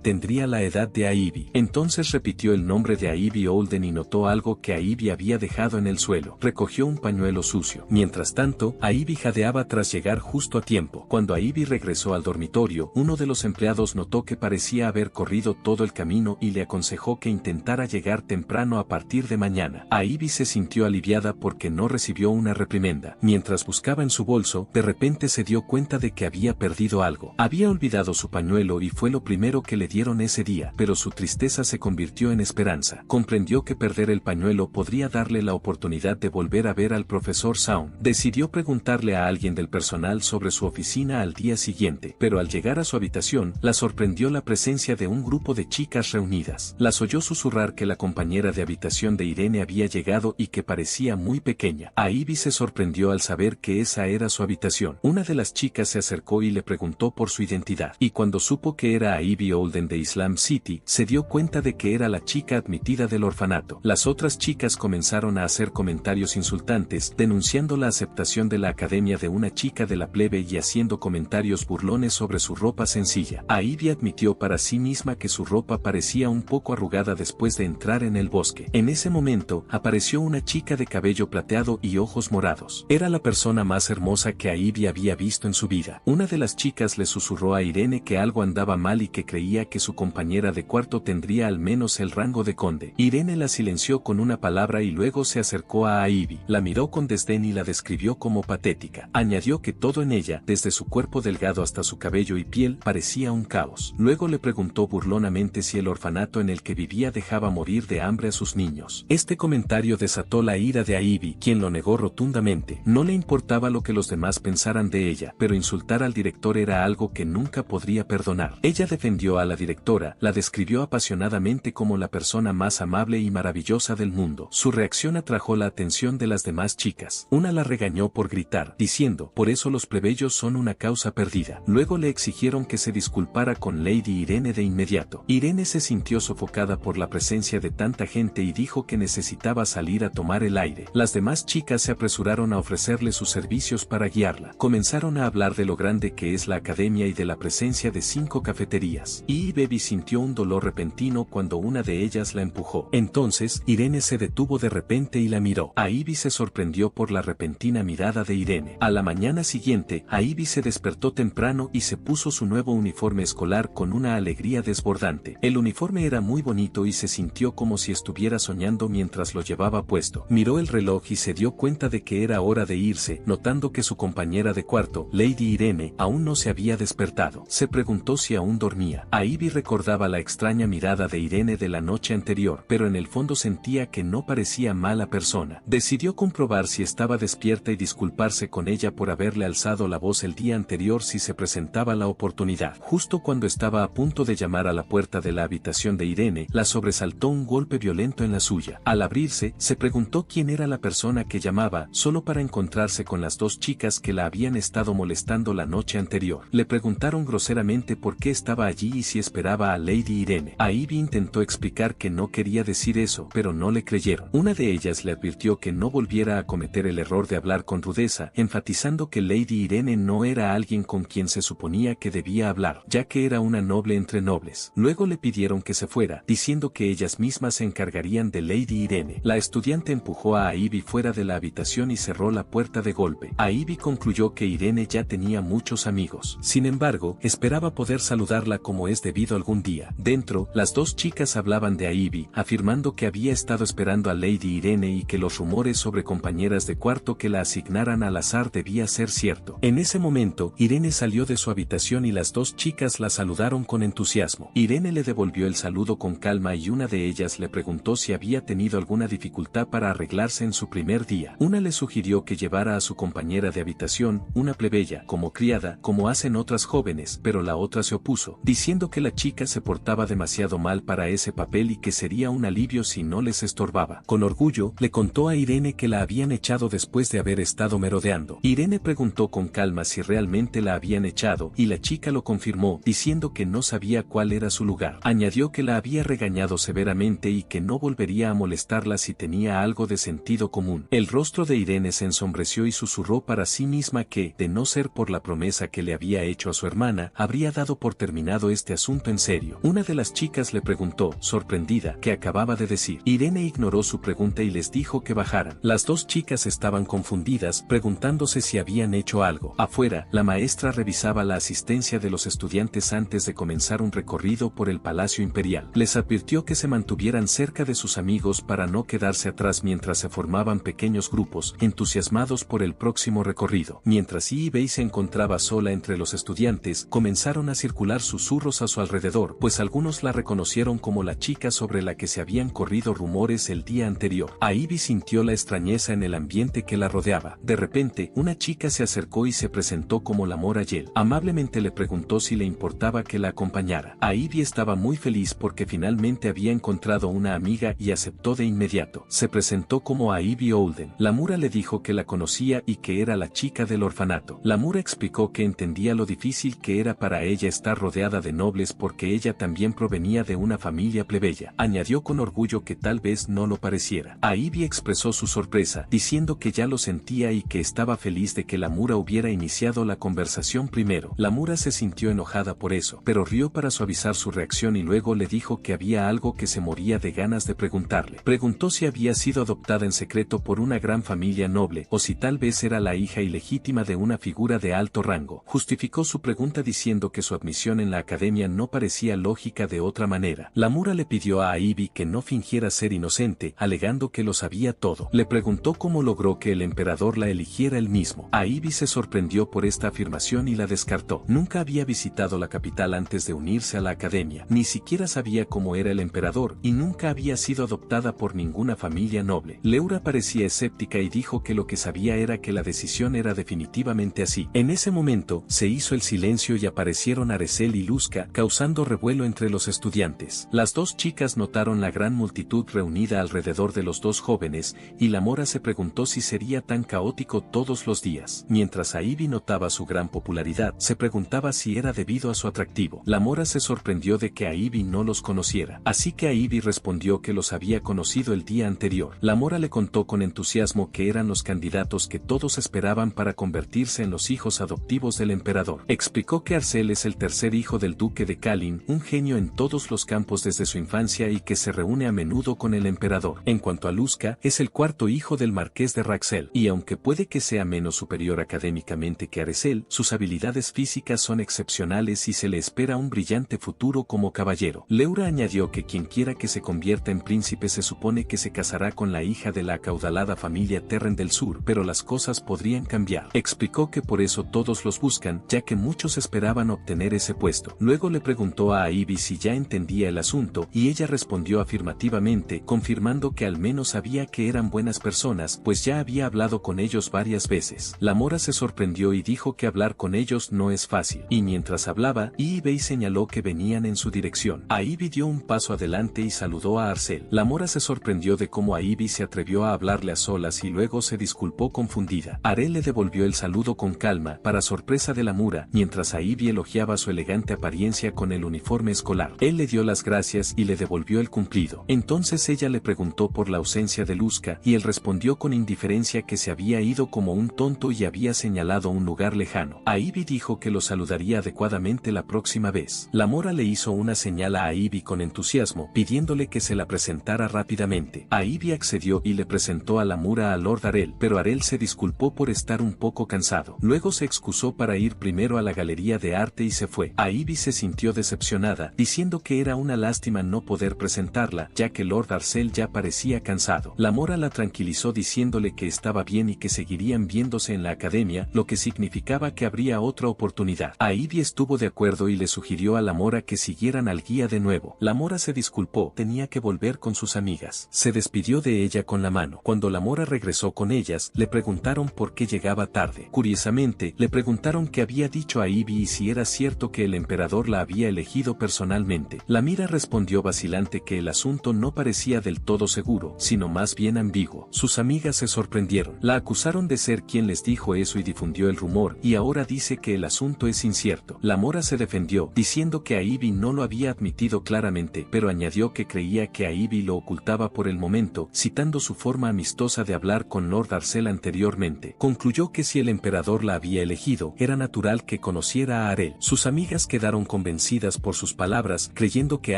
tendría la edad de Ivy. Entonces repitió el nombre de Ivy Olden y notó algo que Ivy había dejado en el suelo. Recogió un pañuelo sucio. Mientras tanto, Ivy jadeaba tras llegar justo a tiempo. Cuando Ivy regresó al dormitorio, uno de los empleados notó que parecía haber corrido todo el camino y le aconsejó que intentara llegar temprano a partir de mañana. Ivy se sintió aliviada porque no recibió una reprimenda. Mientras buscaba en su bolso, de repente se dio cuenta de que había perdido algo. Había olvidado su pañuelo y fue lo primero que le dieron ese día, pero su tristeza se convirtió en esperanza. Comprendió que perder el pañuelo podría darle la oportunidad de volver a ver al profesor Sound. Decidió preguntarle a alguien del personal sobre su oficina al día siguiente, pero al llegar a su habitación, la sorprendió la presencia de un grupo de chicas reunidas. Las oyó susurrar que la compañera de habitación de Irene había llegado y que parecía muy pequeña. Ivy se sorprendió al saber que esa era su habitación. Una de las chicas se acercó y le preguntó por su identidad, y cuando supo que era Ivy Olden de Islam City, se dio cuenta de que era la chica admitida del orfanato. Las otras chicas comenzaron a hacer comentarios insultantes, denunciando la aceptación de la academia de una chica de la plebe y haciendo comentarios burlones sobre su ropa sencilla. Ivy admitió para sí misma que su ropa parecía un poco arrugada después de entrar en el bosque. En ese momento, apareció una chica de cabello plateado y ojos morados. Era la persona más hermosa que Ivy había visto en su vida. Una de las chicas le susurró a Irene que algo andaba mal y que creía que su compañera de cuarto tendría al menos el rango de conde. Irene la silenció con una palabra y luego se acercó a Ivy. La miró con desdén y la describió como patética. Añadió que todo en ella, desde su cuerpo delgado hasta su cabello y piel, parecía un caos. Luego le preguntó burlonamente si el orfanato en el que vivía dejaba morir de hambre a sus niños. Este comentario desató la ira de Ivy, quien lo negó rotundamente. No le importaba lo que los demás pensaran de ella, pero insultar al director era algo que nunca podría perdonar. Ella defendió a la directora, la describió apasionadamente como la persona más amable y maravillosa del mundo. Su reacción atrajo la atención de las demás chicas. Una la regañó por gritar, diciendo, por eso los plebeyos son una causa perdida. Luego le exigieron que se disculpara con Lady Irene de inmediato. Irene se sintió sofocada por la presencia de tanta gente y dijo que necesitaba salir a tomar el aire. Las demás chicas se apresuraron a ofrecerle sus servicios para guiarla. Comenzaron a hablar de lo grande que es la academia y de la presencia de 5 cafeterías. Y Baby sintió un dolor repentino cuando una de ellas la empujó. Entonces, Irene se detuvo de repente y la miró. Ivy se sorprendió por la repentina mirada de Irene. A la mañana siguiente, Ivy se despertó temprano y se puso su nuevo uniforme escolar con una alegría desbordante. El uniforme era muy bonito y se sintió como si estuviera soñando mientras lo llevaba puesto. Miró el reloj y se dio cuenta de que era hora de irse, notando que su compañera de cuarto, Lady Irene, aún no se había despertado. Se preguntó si aún dormía. Ivy recordaba la extraña mirada de Irene de la noche anterior, pero en el fondo sentía que no parecía mala persona. Decidió comprobar si estaba despierta y disculparse con ella por haberle alzado la voz el día anterior si se presentaba la oportunidad. Justo cuando estaba a punto de llamar a la puerta de la habitación de Irene, la sobresaltó un golpe violento en la suya. Al abrirse, se preguntó quién era la persona que llamaba, solo para encontrarse con las 2 chicas que la habían estado molestando la noche anterior. Le preguntaron groseramente por qué estaba allí y si esperaba a Lady Irene. Ivy intentó explicar que no quería decir eso, pero no le creyeron. Una de ellas le advirtió que no volviera a cometer el error de hablar con rudeza, enfatizando que Lady Irene no era alguien con quien se suponía que debía hablar, ya que era una noble entre nobles. Luego le pidieron que se fuera, diciendo que ellas mismas se encargarían de Lady Irene. La estudiante empujó a Ivy fuera de la habitación y cerró la puerta de golpe. Ivy concluyó que Irene ya tenía muchos amigos. Sin embargo, esperaba poder saludarla como es debido algún día. Dentro, las dos chicas hablaban de Ivy, afirmando que había estado esperando a Lady Irene y que los rumores sobre compañeras de cuarto que la asignaran al azar debía ser cierto. En ese momento, Irene salió de su habitación y las dos chicas la saludaron con entusiasmo. Irene le devolvió el saludo con calma y una de ellas le preguntó si había tenido alguna dificultad para arreglarse en su primer día. Una le sugirió que llevara a su compañera de habitación, una plebeya, como criada, como hacen otras jóvenes, pero la otra se opuso, diciendo que la chica se portaba demasiado mal para ese papel y que sería un alivio si no les estorbaba. Con orgullo, le contó a Irene que la habían echado después de haber estado merodeando. Irene preguntó con calma si realmente la habían echado, y la chica lo confirmó, diciendo que no sabía cuál era su lugar. Añadió que la había regañado severamente y que no volvería a molestarla si tenía algo de sentido común. El rostro de Irene se ensombreció y susurró para sí misma que, de no ser por la promesa que le había hecho a su hermana, habría dado por terminado este asunto en serio. Una de las chicas le preguntó, sorprendida, qué acababa de decir. Irene ignoró su pregunta y les dijo que bajaran. Las dos chicas estaban confundidas, preguntándose si habían hecho algo. Afuera, la maestra revisaba la asistencia de los estudiantes antes de comenzar un recorrido por el Palacio Imperial. Les advirtió que se mantuvieran cerca de sus amigos para no quedarse atrás mientras se formaban pequeños grupos, entusiasmados por el próximo recorrido. Mientras Ivy se encontraba sola entre los estudiantes, comenzaron a circular susurros a su alrededor, pues algunos la reconocieron como la chica sobre la que se habían corrido rumores el día anterior. Ivy sintió la extrañeza en el ambiente que la rodeaba. De repente, una chica se acercó y se presentó como la Mora Yel. Amablemente le preguntó si le importaba que la acompañara. Ivy estaba muy feliz porque finalmente había encontrado una amiga y aceptó de inmediato. Se presentó como Ivy Olden. La Mura le dijo que la conocía y que era la chica del orfanato. La Mura explicó que entendía lo difícil que era para ella estar rodeada de nobles porque ella también provenía de una familia plebeya. Añadió con orgullo que tal vez no lo pareciera. Ivy expresó su sorpresa, diciendo que ya lo sentía y que estaba feliz de que la Mura hubiera iniciado la conversación primero. La Mura se sintió enojada por eso, pero rió para suavizar su reacción y luego le dijo que había algo que se moría de ganas de preguntarle. Preguntó si había sido adoptada en secreto por una gran familia noble, o si tal vez era la hija ilegítima de una figura de alto rango. Justificó su pregunta diciendo que su admisión en la academia no parecía lógica de otra manera. La Mura le pidió a Ivy que no fingiera ser inocente, alegando que lo sabía todo. Le preguntó cómo logró que el emperador la eligiera él mismo. Ivy se sorprendió por esta afirmación y la descartó. Nunca había visitado la capital antes de unirse a la academia, ni siquiera sabía cómo era el emperador, y nunca había sido adoptada por ninguna familia noble. Leura parecía escéptica y dijo que lo que sabía era que la decisión era definitivamente así. En ese momento, se hizo el silencio y aparecieron Arecel y Luzca, causando revuelo entre los estudiantes. Las dos chicas notaron la gran multitud reunida alrededor de los dos jóvenes, y la Mora se preguntó si sería tan caótico todos los días. Mientras Ivy notaba su gran popularidad, se preguntaba si era debido a su atractivo. La Mora se sorprendió de que Ivy no los conociera, así que Ivy respondió que los había conocido el día anterior. La Mora le contó con entusiasmo que eran los candidatos que todos esperaban para convertirse en los hijos adoptivos del emperador. Explicó que Arcel es el tercer hijo del duque de Kalin, un genio en todos los campos desde su infancia y que se reúne a menudo con el emperador. En cuanto a Luzca, es el cuarto hijo del marqués de Raxel, y aunque puede que sea menos superior académicamente que Arecel, sus habilidades físicas son excepcionales y se le espera un brillante futuro como caballero. Leura añadió que quienquiera que se convierta en príncipe se supone que se casará con la hija de la acaudalada familia Terren del Sur, pero las cosas podrían cambiar. Explicó que por eso todos los buscan, ya que muchos esperaban obtener ese puesto. Luego le preguntó a Ivy si ya entendía el asunto, y ella respondió afirmativamente, confirmando que al menos sabía que eran buenas personas, pues ya había hablado con ellos varias veces. La Mora se sorprendió y dijo que hablar con ellos no es fácil, y mientras hablaba, Ivy señaló que venían en su dirección. Ivy dio un paso adelante y saludó a Arcel. La Mora se sorprendió de cómo Ivy se atrevió a hablarle a solas y luego se disculpó confundida. Arel le devolvió el saludo con calma, para sorpresa de la Mura, mientras Ivy elogiaba su elegante apariencia con el uniforme escolar. Él le dio las gracias y le devolvió el cumplido. Entonces ella le preguntó por la ausencia de Luzca, y él respondió con indiferencia que se había ido como un tonto y había señalado un lugar lejano. Ivy dijo que lo saludaría adecuadamente la próxima vez. La Mora le hizo una señal a Ivy con entusiasmo, pidiéndole que se la presentara rápidamente. Ivy accedió y le presentó a la Mura a Lord Arel, pero Arel se disculpó por estar un poco cansado. Luego se excusó para ir primero a la galería de arte y se fue. Ivy se sintió decepcionada, diciendo que era una lástima no poder presentarla, ya que Lord Darcel ya parecía cansado. La Mora la tranquilizó diciéndole que estaba bien y que seguirían viéndose en la academia, lo que significaba que habría otra oportunidad. Ivy estuvo de acuerdo y le sugirió a la Mora que siguieran al guía de nuevo. La Mora se disculpó, tenía que volver con sus amigas. Se despidió de ella con la mano. Cuando la Mora regresó con ellas, le preguntaron por qué llegaba tarde. Curiosamente, le preguntaron qué había dicho a Ivy y si era cierto que el emperador la había elegido personalmente. La Mira respondió vacilante que el asunto no parecía del todo seguro, sino más bien ambiguo. Sus amigas se sorprendieron. La acusaron de ser quien les dijo eso y difundió el rumor, y ahora dice que el asunto es incierto. La Mora se defendió, diciendo que Ivy no lo había admitido claramente, pero añadió que creía que Ivy lo ocultaba por el momento, citando su forma amistosa de hablar con Lord Darcel anteriormente. Concluyó que si el emperador la había elegido, era natural que conociera a Arel. Sus amigas quedaron convencidas por sus palabras, creyendo que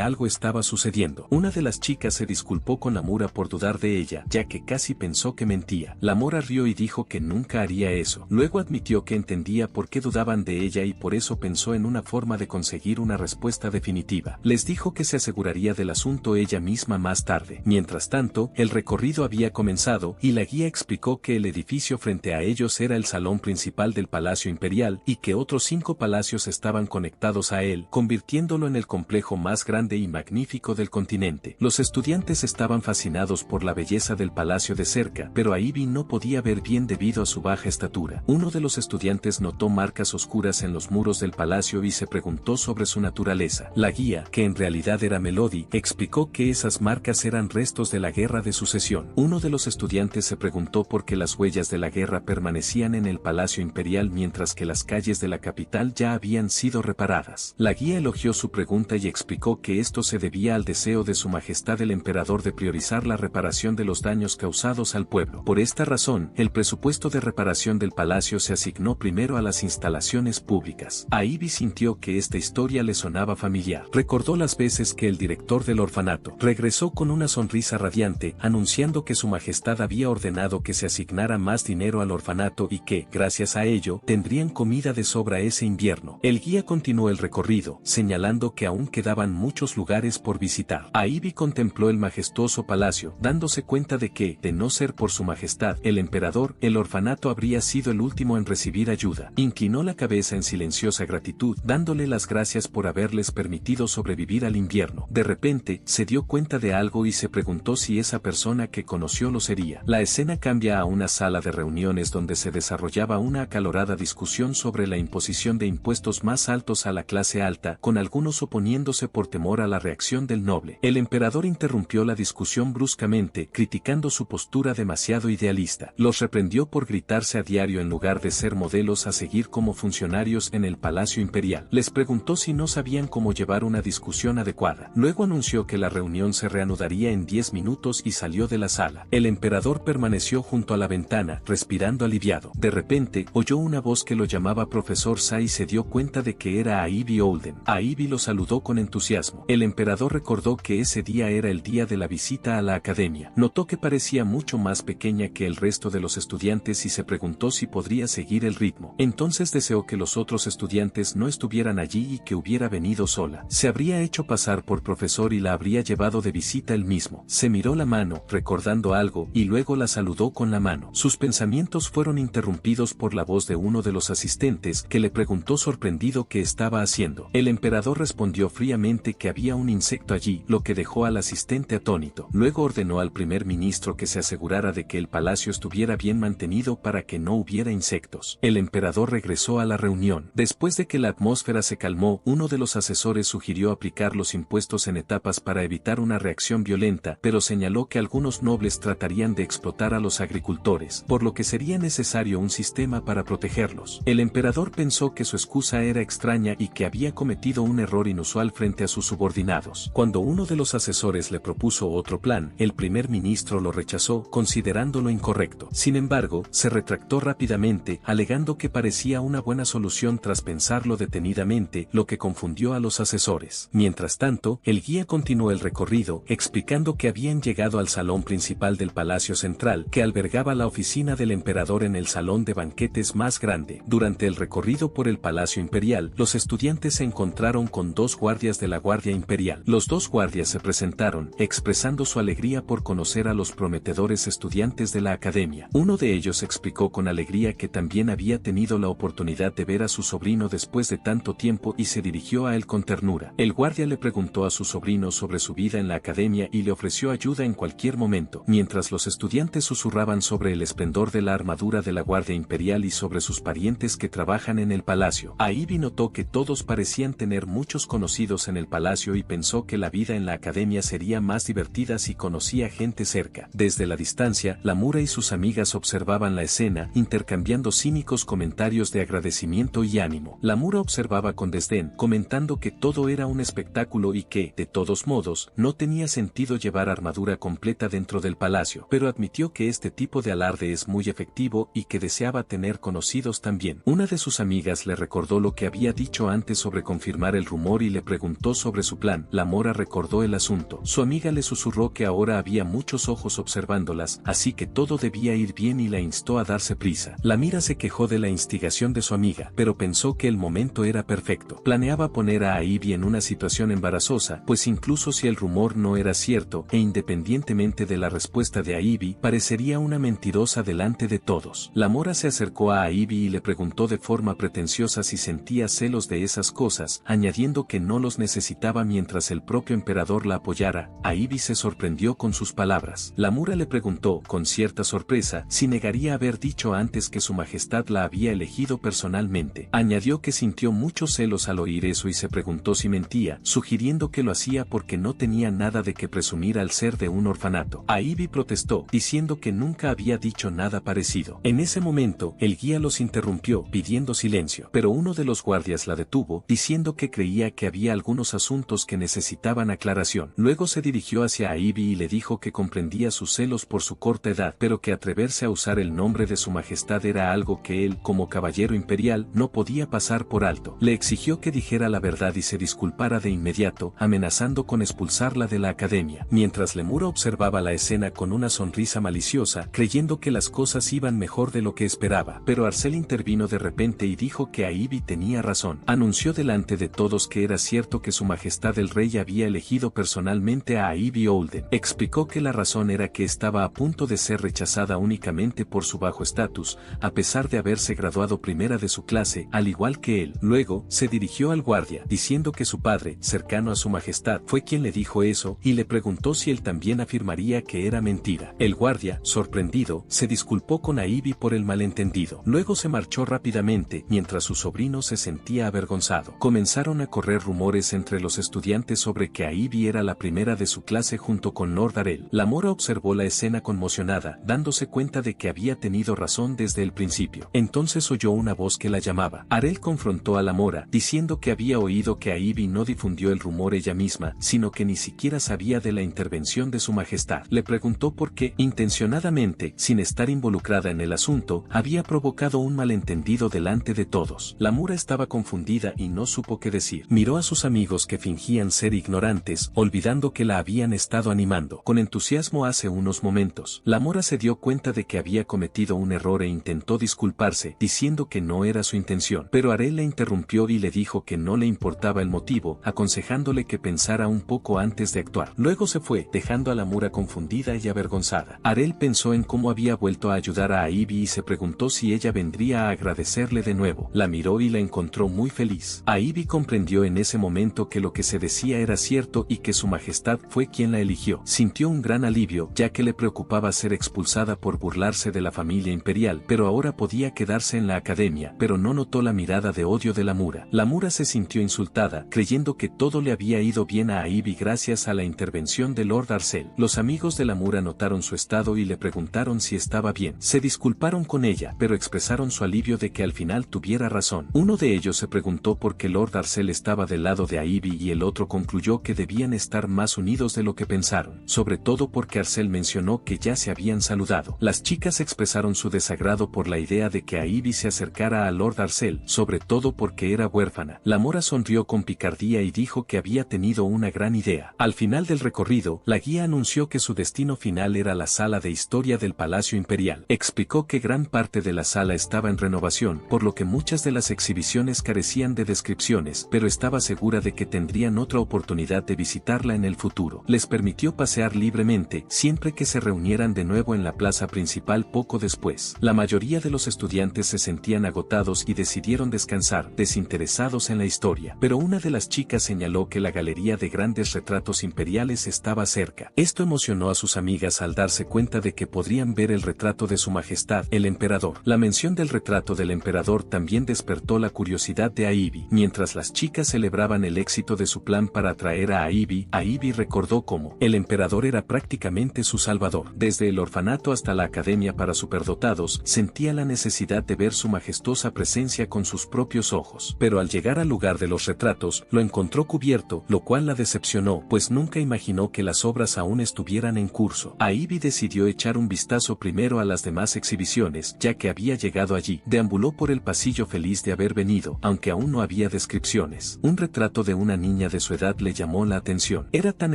algo estaba sucediendo. Una de las chicas se disculpó con la Mora por dudar de ella, ya que casi pensó que mentía. La Mora rió y dijo que nunca haría eso. Luego admitió que entendía por qué dudaban de ella y por eso pensó en una forma de conseguir una respuesta definitiva. Les dijo que se aseguraría del asunto ella misma más tarde. Mientras tanto, el recorrido había comenzado, y la guía explicó que el edificio frente a ellos era el salón principal del Palacio Imperial y que otros 5 palacios estaban conectados a él, convirtiéndolo en el complejo más grande y magnífico del continente. Los estudiantes estaban fascinados por la belleza del palacio de cerca, pero a Ivy no podía ver bien debido a su baja estatura. Uno de los estudiantes notó marcas oscuras en los muros del palacio y se preguntó sobre su naturaleza. La guía, que en realidad era Melody, explicó que esas marcas eran restos de la guerra de sucesión. Uno de los estudiantes se preguntó por qué las huellas de la guerra permanecían en el Palacio Imperial mientras que las calles de la capital ya habían sido reparadas. La guía elogió su pregunta y explicó que esto se debía al deseo de su majestad el emperador de priorizar la reparación de los daños causados al pueblo. Por esta razón, el presupuesto de reparación del palacio se asignó primero a las instalaciones públicas. A Ivy sintió que esta historia le sonaba familiar. Recordó las veces que el director del orfanato regresó con una sonrisa radiante, anunciando que su majestad había ordenado que se asignara más dinero al orfanato y que, gracias a ello, tendrían comida de sobra ese invierno. El guía continuó el recorrido, señalando que aún quedaban muchos lugares por visitar. Ivy contempló el majestuoso palacio, dándose cuenta de que, de no ser por su majestad, el emperador, el orfanato habría sido el último en recibir ayuda. Inclinó la cabeza en silenciosa gratitud, dándole las gracias por haberles permitido sobrevivir al invierno. De repente, se dio cuenta de algo y se preguntó si esa persona que conoció lo sería. La escena cambia a una sala de reuniones donde se desarrollaba una acalorada discusión sobre la imposición de impuestos más altos a la clase alta, con algunos oponiéndose por temor a la reacción del noble. El emperador interrumpió la discusión bruscamente, criticando su postura demasiado idealista. Los reprendió por gritarse a diario en lugar de ser modelos a seguir como funcionarios en el Palacio Imperial. Les preguntó si no sabían cómo llevar una discusión adecuada. Luego anunció que la reunión se reanudaría en 10 minutos y salió de la sala. El emperador permaneció junto a la ventana, respirando aliviado. De repente, oyó una voz que lo llamaba Profesor Sa y se dio cuenta de que era Ivy Olden. Ivy lo saludó con entusiasmo. El emperador recordó que ese día era el día de la visita a la academia. Notó que parecía mucho más pequeña que el resto de los estudiantes y se preguntó si podría seguir el ritmo. Entonces deseó que los otros estudiantes no estuvieran allí y que hubiera venido sola. Se habría hecho pasar por profesor y la habría llevado de visita él mismo. Se miró la mano, recordando algo, y luego la saludó con la mano. Sus pensamientos fueron interrumpidos por la voz de uno de los asistentes, que le preguntó sorprendido qué estaba haciendo. El emperador respondió fríamente que había un insecto allí, lo que dejó al asistente atónito. Luego ordenó al primer ministro que se asegurara de que el palacio estuviera bien mantenido para que no hubiera insectos. El emperador regresó a la reunión. Después de que la atmósfera se calmó, uno de los asesores sugirió aplicar los impuestos en etapas para evitar una reacción violenta, pero señaló que algunos nobles tratarían de explotar a los agricultores, por lo que sería necesario un sistema para protegerlos. El emperador pensó que su excusa era extraña y que había cometido un error inusual frente a sus subordinados. Cuando uno de los asesores le propuso otro plan, el primer ministro lo rechazó, considerándolo incorrecto. Sin embargo, se retractó rápidamente, alegando que parecía una buena solución tras pensarlo detenidamente, lo que confundió a los asesores. Mientras tanto, el guía continuó el recorrido, explicando que habían llegado al salón principal del Palacio Central, que albergaba la oficina oficina del emperador en el salón de banquetes más grande. Durante el recorrido por el Palacio Imperial, los estudiantes se encontraron con dos guardias de la Guardia Imperial. Los dos guardias se presentaron, expresando su alegría por conocer a los prometedores estudiantes de la academia. Uno de ellos explicó con alegría que también había tenido la oportunidad de ver a su sobrino después de tanto tiempo y se dirigió a él con ternura. El guardia le preguntó a su sobrino sobre su vida en la academia y le ofreció ayuda en cualquier momento. Mientras los estudiantes susurraban sobre el esplendor de la armadura de la Guardia Imperial y sobre sus parientes que trabajan en el palacio, Ivy notó que todos parecían tener muchos conocidos en el palacio y pensó que la vida en la academia sería más divertida si conocía gente cerca. Desde la distancia, Lamura y sus amigas observaban la escena, intercambiando cínicos comentarios de agradecimiento y ánimo. Lamura observaba con desdén, comentando que todo era un espectáculo y que, de todos modos, no tenía sentido llevar armadura completa dentro del palacio, pero admitió que este tipo de alarde es muy efectivo y que deseaba tener conocidos también. Una de sus amigas le recordó lo que había dicho antes sobre confirmar el rumor y le preguntó sobre su plan. Lamura recordó el asunto. Su amiga le susurró que ahora había muchos ojos observándolas, así que todo debía ir bien y la instó a darse prisa. Lamira se quejó de la instigación de su amiga, pero pensó que el momento era perfecto. Planeaba poner a Ivy en una situación embarazosa, pues incluso si el rumor no era cierto, e independientemente de la respuesta de Ivy, parecería una mentirosa delante de todos. Lamura se acercó a Ivy y le preguntó de forma pretenciosa si sentía celos de esas cosas, añadiendo que no los necesitaba mientras el propio emperador la apoyara. Ivy se sorprendió con sus palabras. Lamura le preguntó, con cierta sorpresa, si negaría haber dicho antes que su majestad la había elegido personalmente. Añadió que sintió muchos celos al oír eso y se preguntó si mentía, sugiriendo que lo hacía porque no tenía nada de qué presumir al ser de un orfanato. Ivy protestó, diciendo que nunca había dicho nada parecido. En ese momento, el guía los interrumpió, pidiendo silencio, pero uno de los guardias la detuvo, diciendo que creía que había algunos asuntos que necesitaban aclaración. Luego se dirigió hacia Ivy y le dijo que comprendía sus celos por su corta edad, pero que atreverse a usar el nombre de su majestad era algo que él, como caballero imperial, no podía pasar por alto. Le exigió que dijera la verdad y se disculpara de inmediato, amenazando con expulsarla de la academia. Mientras Lemura observaba la escena con una sonrisa maliciosa, creyendo que las cosas iban mejor de lo que esperaba, pero Arcel intervino de repente y dijo que Ivy tenía razón. Anunció delante de todos que era cierto que su majestad el rey había elegido personalmente a Ivy Olden. Explicó que la razón era que estaba a punto de ser rechazada únicamente por su bajo estatus, a pesar de haberse graduado primera de su clase, al igual que él. Luego, se dirigió al guardia, diciendo que su padre, cercano a su majestad, fue quien le dijo eso, y le preguntó si él también afirmaría que era mentira. El guardia, sorprendido, se disculpó con Ivy por el malentendido. Luego se marchó rápidamente, mientras su sobrino se sentía avergonzado. Comenzaron a correr rumores entre los estudiantes sobre que Ivy era la primera de su clase junto con Lord Arel. Lamora observó la escena conmocionada, dándose cuenta de que había tenido razón desde el principio. Entonces oyó una voz que la llamaba. Arel confrontó a Lamora, diciendo que había oído que Ivy no difundió el rumor ella misma, sino que ni siquiera sabía de la intervención de su majestad. Le preguntó por qué, intencionadamente, sin estar involucrada en el asunto, había provocado un malentendido delante de todos. Lamura estaba confundida y no supo qué decir. Miró a sus amigos que fingían ser ignorantes, olvidando que la habían estado animando con entusiasmo hace unos momentos. Lamora se dio cuenta de que había cometido un error e intentó disculparse, diciendo que no era su intención. Pero Arel la interrumpió y le dijo que no le importaba el motivo, aconsejándole que pensara un poco antes de actuar. Luego se fue, dejando a Lamura confundida y avergonzada. Arel pensó en cómo había vuelto a ayudar a Ivy y se preguntó si ella vendría a agradecerle de nuevo. La miró y la encontró muy feliz. Ivy comprendió en ese momento que lo que se decía era cierto y que su majestad fue quien la eligió. Sintió un gran alivio, ya que le preocupaba ser expulsada por burlarse de la familia imperial, pero ahora podía quedarse en la academia, pero no notó la mirada de odio de Lamura. Lamura se sintió insultada, creyendo que todo le había ido bien a Ivy gracias a la intervención de Lord Arcel. Los amigos de Lamura notaron su estado y le preguntaron si estaba bien. Se disculparon con ella, pero expresaron su alivio de que al final tuviera razón. Uno de ellos se preguntó por qué Lord Arcel estaba del lado de Ivy y el otro concluyó que debían estar más unidos de lo que pensaron, sobre todo porque Arcel mencionó que ya se habían saludado. Las chicas expresaron su desagrado por la idea de que Ivy se acercara a Lord Arcel, sobre todo porque era huérfana. Lamora sonrió con picardía y dijo que había tenido una gran idea. Al final del recorrido, la guía anunció que su destino final era la sala de historia del Palacio Imperial. Explicó que gran parte de la sala estaba en renovación, por lo que muchas de las exhibiciones carecían de descripciones, pero estaba segura de que tendrían otra oportunidad de visitarla en el futuro. Les permitió pasear libremente, siempre que se reunieran de nuevo en la plaza principal poco después. La mayoría de los estudiantes se sentían agotados y decidieron descansar, desinteresados en la historia. Pero una de las chicas señaló que la galería de grandes retratos imperiales estaba cerca. Esto emocionó a sus amigas al darse cuenta de que podrían ver el retrato de su majestad, el emperador. La mención del retrato del emperador también despertó la curiosidad de Ivy. Mientras las chicas celebraban el éxito de su plan para atraer a Ivy recordó cómo el emperador era prácticamente su salvador. Desde el orfanato hasta la academia para superdotados, sentía la necesidad de ver su majestuosa presencia con sus propios ojos. Pero al llegar al lugar de los retratos, lo encontró cubierto, lo cual la decepcionó, pues nunca imaginó que las obras aún estuvieran en curso. Ivy decidió echar un vistazo primero a las demás exhibiciones, ya que había llegado allí. Deambuló por el pasillo feliz de haber venido, aunque aún no había descripciones. Un retrato de una niña de su edad le llamó la atención. Era tan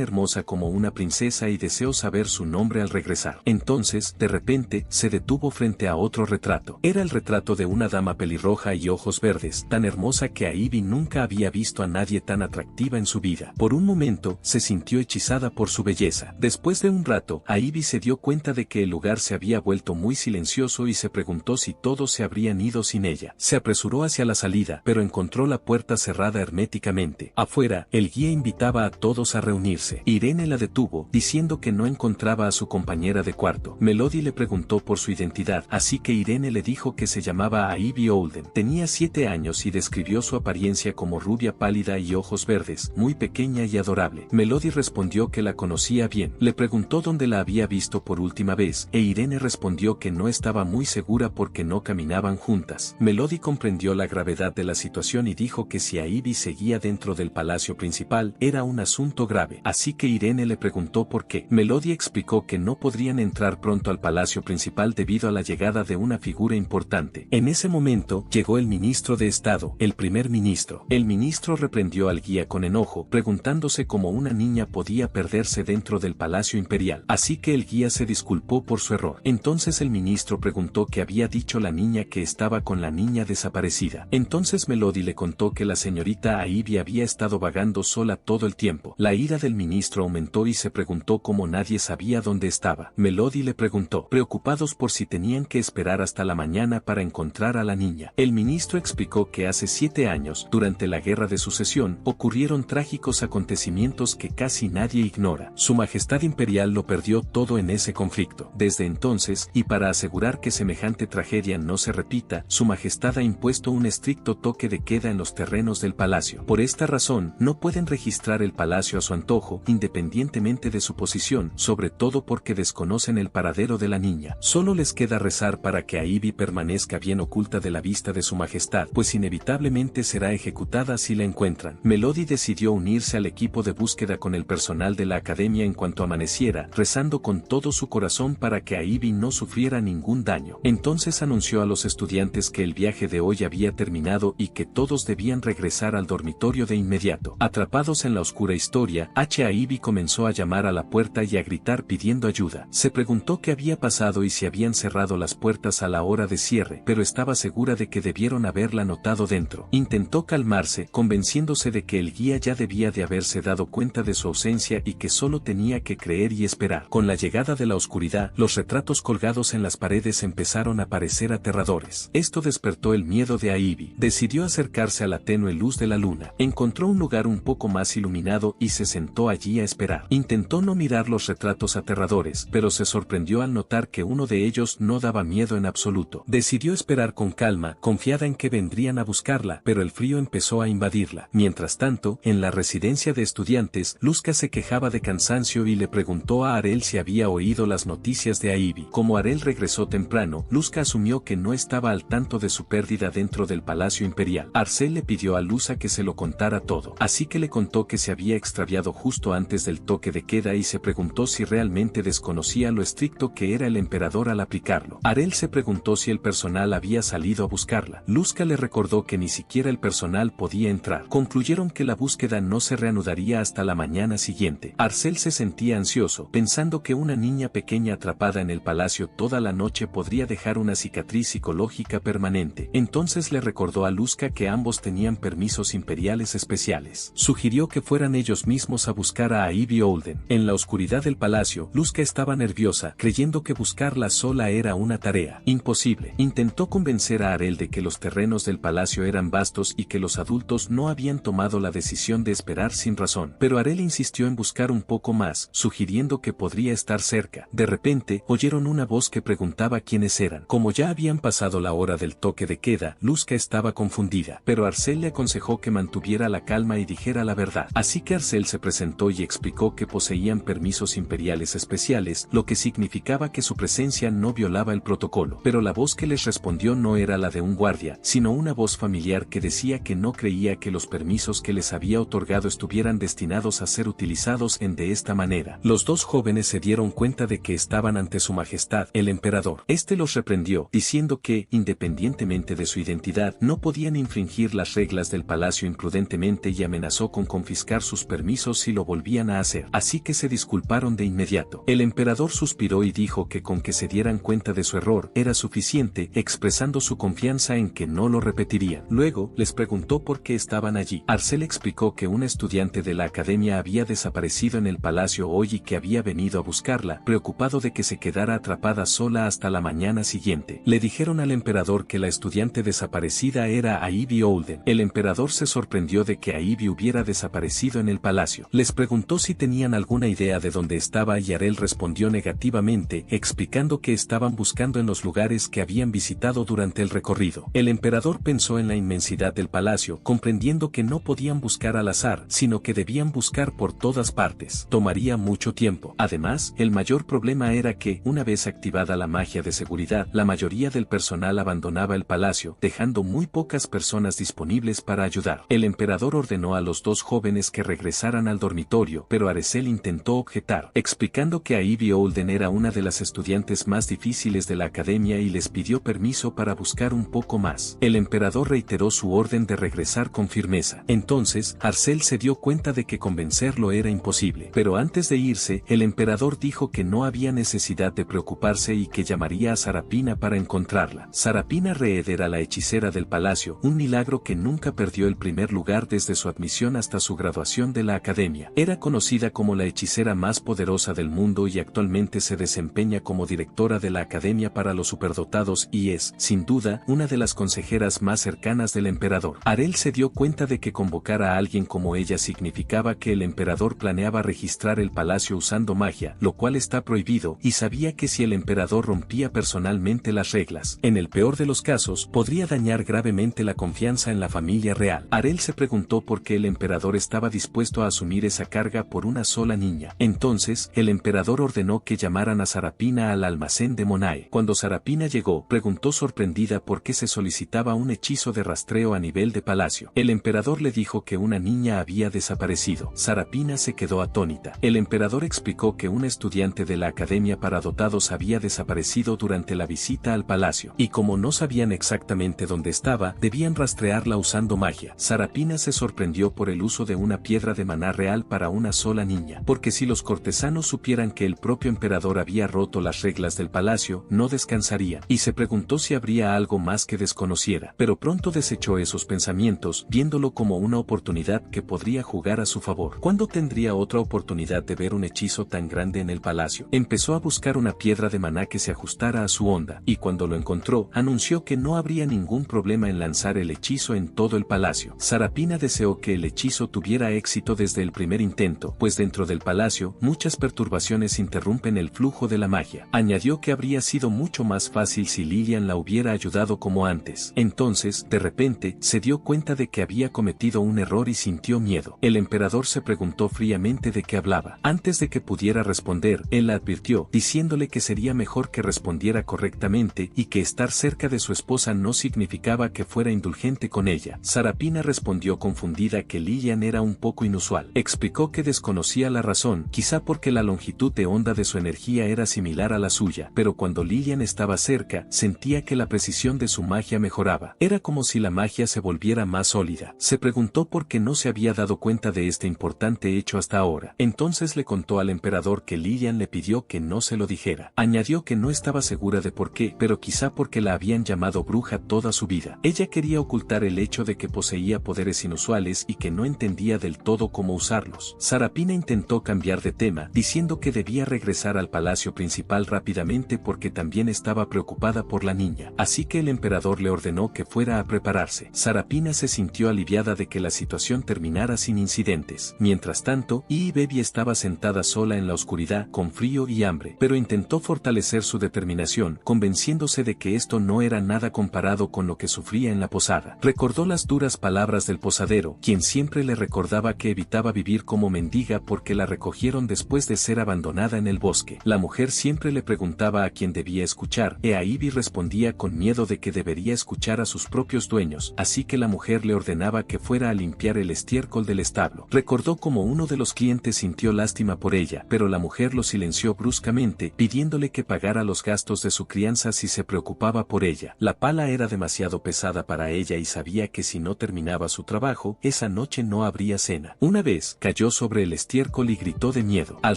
hermosa como una princesa y deseó saber su nombre al regresar. Entonces, de repente, se detuvo frente a otro retrato. Era el retrato de una dama pelirroja y ojos verdes, tan hermosa que Ivy nunca había visto a nadie tan atractiva en su vida. Por un momento, se sintió hechizada por su belleza. Después de un rato, Ivy se dio cuenta de que el lugar se había vuelto muy silencioso y se preguntó si todos se habrían ido sin ella. Se apresuró hacia la salida, pero encontró la puerta cerrada herméticamente. Afuera, el guía invitaba a todos a reunirse. Irene la detuvo, diciendo que no encontraba a su compañera de cuarto. Melody le preguntó por su identidad, así que Irene le dijo que se llamaba Ivy Olden. Tenía 7 años y describió su apariencia como rubia pálida y ojos verdes, muy pequeña y adorable. Melody respondió que la conocía bien. Le preguntó dónde la había visto por última vez, e Irene respondió que no estaba muy segura porque no caminaban juntas. Melody comprendió la gravedad de la situación y dijo que si Ivy seguía dentro del palacio principal, era un asunto grave. Así que Irene le preguntó por qué. Melody explicó que no podrían entrar pronto al palacio principal debido a la llegada de una figura importante. En ese momento, llegó el ministro de Estado, el primer ministro. El ministro reprendió al guía con enojo, preguntándose cómo una niña podía perderse dentro del palacio imperial. Así que el guía se disculpó por su error. Entonces el ministro preguntó qué había dicho la niña que estaba con la niña desaparecida. Entonces Melody le contó que la señorita Ivy había estado vagando sola todo el tiempo. La ira del ministro aumentó y se preguntó cómo nadie sabía dónde estaba. Melody le preguntó, preocupados por si tenían que esperar hasta la mañana para encontrar a la niña. El ministro explicó que hace 7 años, durante la Guerra de Sucesión, ocurrieron trágicos acontecimientos que casi nadie ignora. Su Majestad Imperial lo perdió todo en ese conflicto. Desde entonces, y para asegurar que semejante tragedia no se repita, Su Majestad ha impuesto un estricto toque de queda en los terrenos del palacio. Por esta razón, no pueden registrar el palacio a su antojo, independientemente de su posición, sobre todo porque desconocen el paradero de la niña. Solo les queda rezar para que Ivy permanezca bien oculta de la vista de Su Majestad, pues inevitablemente será ejecutada si la encuentran. Melody decidió unirse al equipo de búsqueda con el personal de la academia en cuanto amaneciera, rezando con todo su corazón para que Ivy no sufriera ningún daño. Entonces anunció a los estudiantes que el viaje de hoy había terminado y que todos debían regresar al dormitorio de inmediato. Atrapados en la oscura historia, Ivy comenzó a llamar a la puerta y a gritar pidiendo ayuda. Se preguntó qué había pasado y si habían cerrado las puertas a la hora de cierre, pero estaba segura de que debieron haberla notado dentro. Intentó calmarse, convenciéndose de que el guía ya debía de haberse dado cuenta de su ausencia y que solo tenía que creer y esperar. Con la llegada de la oscuridad, los retratos colgados en las paredes empezaron a parecer aterradores. Esto despertó el miedo de Ivy. Decidió acercarse a la tenue luz de la luna. Encontró un lugar un poco más iluminado y se sentó allí a esperar. Intentó no mirar los retratos aterradores, pero se sorprendió al notar que uno de ellos no daba miedo en absoluto. Decidió esperar con calma, confiada en que vendrían a buscarla, pero el frío empezó a invadirla. Mientras tanto, en la residencia de estudiantes, Luzca se quejaba de cansancio y le preguntó a Arel si había oído las noticias de Ivy. Como Arel regresó temprano, Luzca asumió que no estaba al tanto de su pérdida dentro del Palacio Imperial. Arcel le pidió a Luzca que se lo contara todo, así que le contó que se había extraviado justo antes del toque de queda y se preguntó si realmente desconocía lo estricto que era el emperador al aplicarlo. Arel se preguntó si el personal había salido a buscarla. Luzca le recordó que ni siquiera el personal podía entrar. Concluyeron que la búsqueda no se reanudaría hasta la mañana siguiente. Arcel se sentía ansioso, pensando que una niña pequeña atrapada en el palacio palacio toda la noche podría dejar una cicatriz psicológica permanente. Entonces le recordó a Luzca que ambos tenían permisos imperiales especiales. Sugirió que fueran ellos mismos a buscar a Ivy Olden. En la oscuridad del palacio, Luzca estaba nerviosa, creyendo que buscarla sola era una tarea imposible. Intentó convencer a Arel de que los terrenos del palacio eran vastos y que los adultos no habían tomado la decisión de esperar sin razón. Pero Arel insistió en buscar un poco más, sugiriendo que podría estar cerca. De repente, oyeron una voz que preguntaba quiénes eran. Como ya habían pasado la hora del toque de queda, Luzca estaba confundida, pero Arcel le aconsejó que mantuviera la calma y dijera la verdad. Así que Arcel se presentó y explicó que poseían permisos imperiales especiales, lo que significaba que su presencia no violaba el protocolo. Pero la voz que les respondió no era la de un guardia, sino una voz familiar que decía que no creía que los permisos que les había otorgado estuvieran destinados a ser utilizados de esta manera. Los dos jóvenes se dieron cuenta de que estaban ante su majestad, el emperador. Este los reprendió, diciendo que, independientemente de su identidad, no podían infringir las reglas del palacio imprudentemente y amenazó con confiscar sus permisos si lo volvían a hacer. Así que se disculparon de inmediato. El emperador suspiró y dijo que con que se dieran cuenta de su error era suficiente, expresando su confianza en que no lo repetirían. Luego, les preguntó por qué estaban allí. Arcel explicó que un estudiante de la academia había desaparecido en el palacio hoy y que había venido a buscarla, preocupado de que se quedara atrapada sola hasta la mañana siguiente. Le dijeron al emperador que la estudiante desaparecida era Ivy Olden. El emperador se sorprendió de que Ivy hubiera desaparecido en el palacio. Les preguntó si tenían alguna idea de dónde estaba y Arel respondió negativamente, explicando que estaban buscando en los lugares que habían visitado durante el recorrido. El emperador pensó en la inmensidad del palacio, comprendiendo que no podían buscar al azar, sino que debían buscar por todas partes. Tomaría mucho tiempo. Además, el mayor problema era que, una vez activada la magia de seguridad, la mayoría del personal abandonaba el palacio, dejando muy pocas personas disponibles para ayudar. El emperador ordenó a los dos jóvenes que regresaran al dormitorio, pero Arcel intentó objetar, explicando que Ivy Olden era una de las estudiantes más difíciles de la academia y les pidió permiso para buscar un poco más. El emperador reiteró su orden de regresar con firmeza. Entonces, Arcel se dio cuenta de que convencerlo era imposible. Pero antes de irse, el emperador dijo que no había necesidad de preocuparse y que llamaría a Sarapina para encontrarla. Sarapina Reed era la hechicera del palacio, un milagro que nunca perdió el primer lugar desde su admisión hasta su graduación de la academia. Era conocida como la hechicera más poderosa del mundo y actualmente se desempeña como directora de la Academia para los Superdotados y es, sin duda, una de las consejeras más cercanas del emperador. Arel se dio cuenta de que convocar a alguien como ella significaba que el emperador planeaba registrar el palacio usando magia, lo cual está prohibido, y sabía que si el emperador rompía personalmente las reglas, en el peor de los casos, podría dañar gravemente la confianza en la familia real. Arel se preguntó por qué el emperador estaba dispuesto a asumir esa carga por una sola niña. Entonces, el emperador ordenó que llamaran a Sarapina al almacén de Monae. Cuando Sarapina llegó, preguntó sorprendida por qué se solicitaba un hechizo de rastreo a nivel de palacio. El emperador le dijo que una niña había desaparecido. Sarapina se quedó atónita. El emperador explicó que un estudiante de la Academia para Dotados había desaparecido durante la visita al palacio, y como no sabían exactamente dónde estaba, debían rastrearla usando magia. Sarapina se sorprendió por el uso de una piedra de maná real para una sola niña, porque si los cortesanos supieran que el propio emperador había roto las reglas del palacio, no descansarían, y se preguntó si habría algo más que desconociera, pero pronto desechó esos pensamientos, viéndolo como una oportunidad que podría jugar a su favor. ¿Cuándo tendría otra oportunidad de ver un hechizo tan grande en el palacio? Empezó a buscar una piedra de maná que se ajustara a su onda, y cuando lo encontró, anunció que no habría ningún problema en lanzar el hechizo en todo el palacio. Sarapina deseó que el hechizo tuviera éxito desde el primer intento, pues dentro del palacio, muchas perturbaciones interrumpen el flujo de la magia. Añadió que habría sido mucho más fácil si Lilian la hubiera ayudado como antes. Entonces, de repente, se dio cuenta de que había cometido un error y sintió miedo. El emperador se preguntó fríamente de qué hablaba. Antes de que pudiera responder, él la advirtió, diciéndole que sería mejor que respondiera correctamente y que estar cerca de su esposa no significaba que fuera indulgente con ella. Sarapina respondió confundida que Lilian era un poco inusual. Explicó que desconocía la razón, quizá porque la longitud de onda de su energía era similar a la suya, pero cuando Lilian estaba cerca, sentía que la precisión de su magia mejoraba. Era como si la magia se volviera más sólida. Se preguntó por qué no se había dado cuenta de este importante hecho hasta ahora. Entonces le contó al emperador que Lilian le pidió que no se lo dijera. era. Añadió que no estaba segura de por qué, pero quizá porque la habían llamado bruja toda su vida. Ella quería ocultar el hecho de que poseía poderes inusuales y que no entendía del todo cómo usarlos. Sarapina intentó cambiar de tema, diciendo que debía regresar al palacio principal rápidamente porque también estaba preocupada por la niña. Así que el emperador le ordenó que fuera a prepararse. Sarapina se sintió aliviada de que la situación terminara sin incidentes. Mientras tanto, Baby estaba sentada sola en la oscuridad, con frío y hambre, pero intentó fortalecer su determinación, convenciéndose de que esto no era nada comparado con lo que sufría en la posada. Recordó las duras palabras del posadero, quien siempre le recordaba que evitaba vivir como mendiga porque la recogieron después de ser abandonada en el bosque. La mujer siempre le preguntaba a quién debía escuchar, Ivy respondía con miedo de que debería escuchar a sus propios dueños, así que la mujer le ordenaba que fuera a limpiar el estiércol del establo. Recordó cómo uno de los clientes sintió lástima por ella, pero la mujer lo silenció bruscamente, pidiéndole que pagara los gastos de su crianza si se preocupaba por ella. La pala era demasiado pesada para ella y sabía que si no terminaba su trabajo, esa noche no habría cena. Una vez, cayó sobre el estiércol y gritó de miedo. Al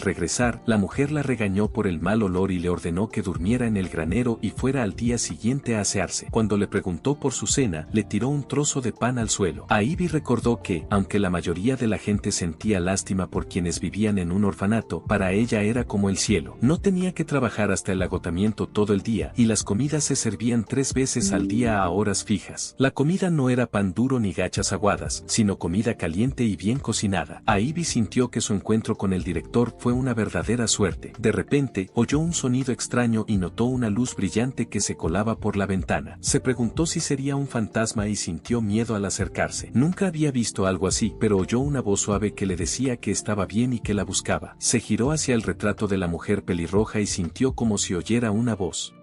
regresar, la mujer la regañó por el mal olor y le ordenó que durmiera en el granero y fuera al día siguiente a asearse. Cuando le preguntó por su cena, le tiró un trozo de pan al suelo. Ivy recordó que, aunque la mayoría de la gente sentía lástima por quienes vivían en un orfanato, para ella era como el cielo. No tenía que trabajar hasta el agotamiento todo el día y las comidas se servían 3 veces al día a horas fijas. La comida no era pan duro ni gachas aguadas, sino comida caliente y bien cocinada. Ivy sintió que su encuentro con el director fue una verdadera suerte. De repente, oyó un sonido extraño y notó una luz brillante que se colaba por la ventana. Se preguntó si sería un fantasma y sintió miedo al acercarse. Nunca había visto algo así, pero oyó una voz suave que le decía que estaba bien y que la buscaba. Se giró hacia el retrato de la mujer pelirroja y sintió como si oyera una voz.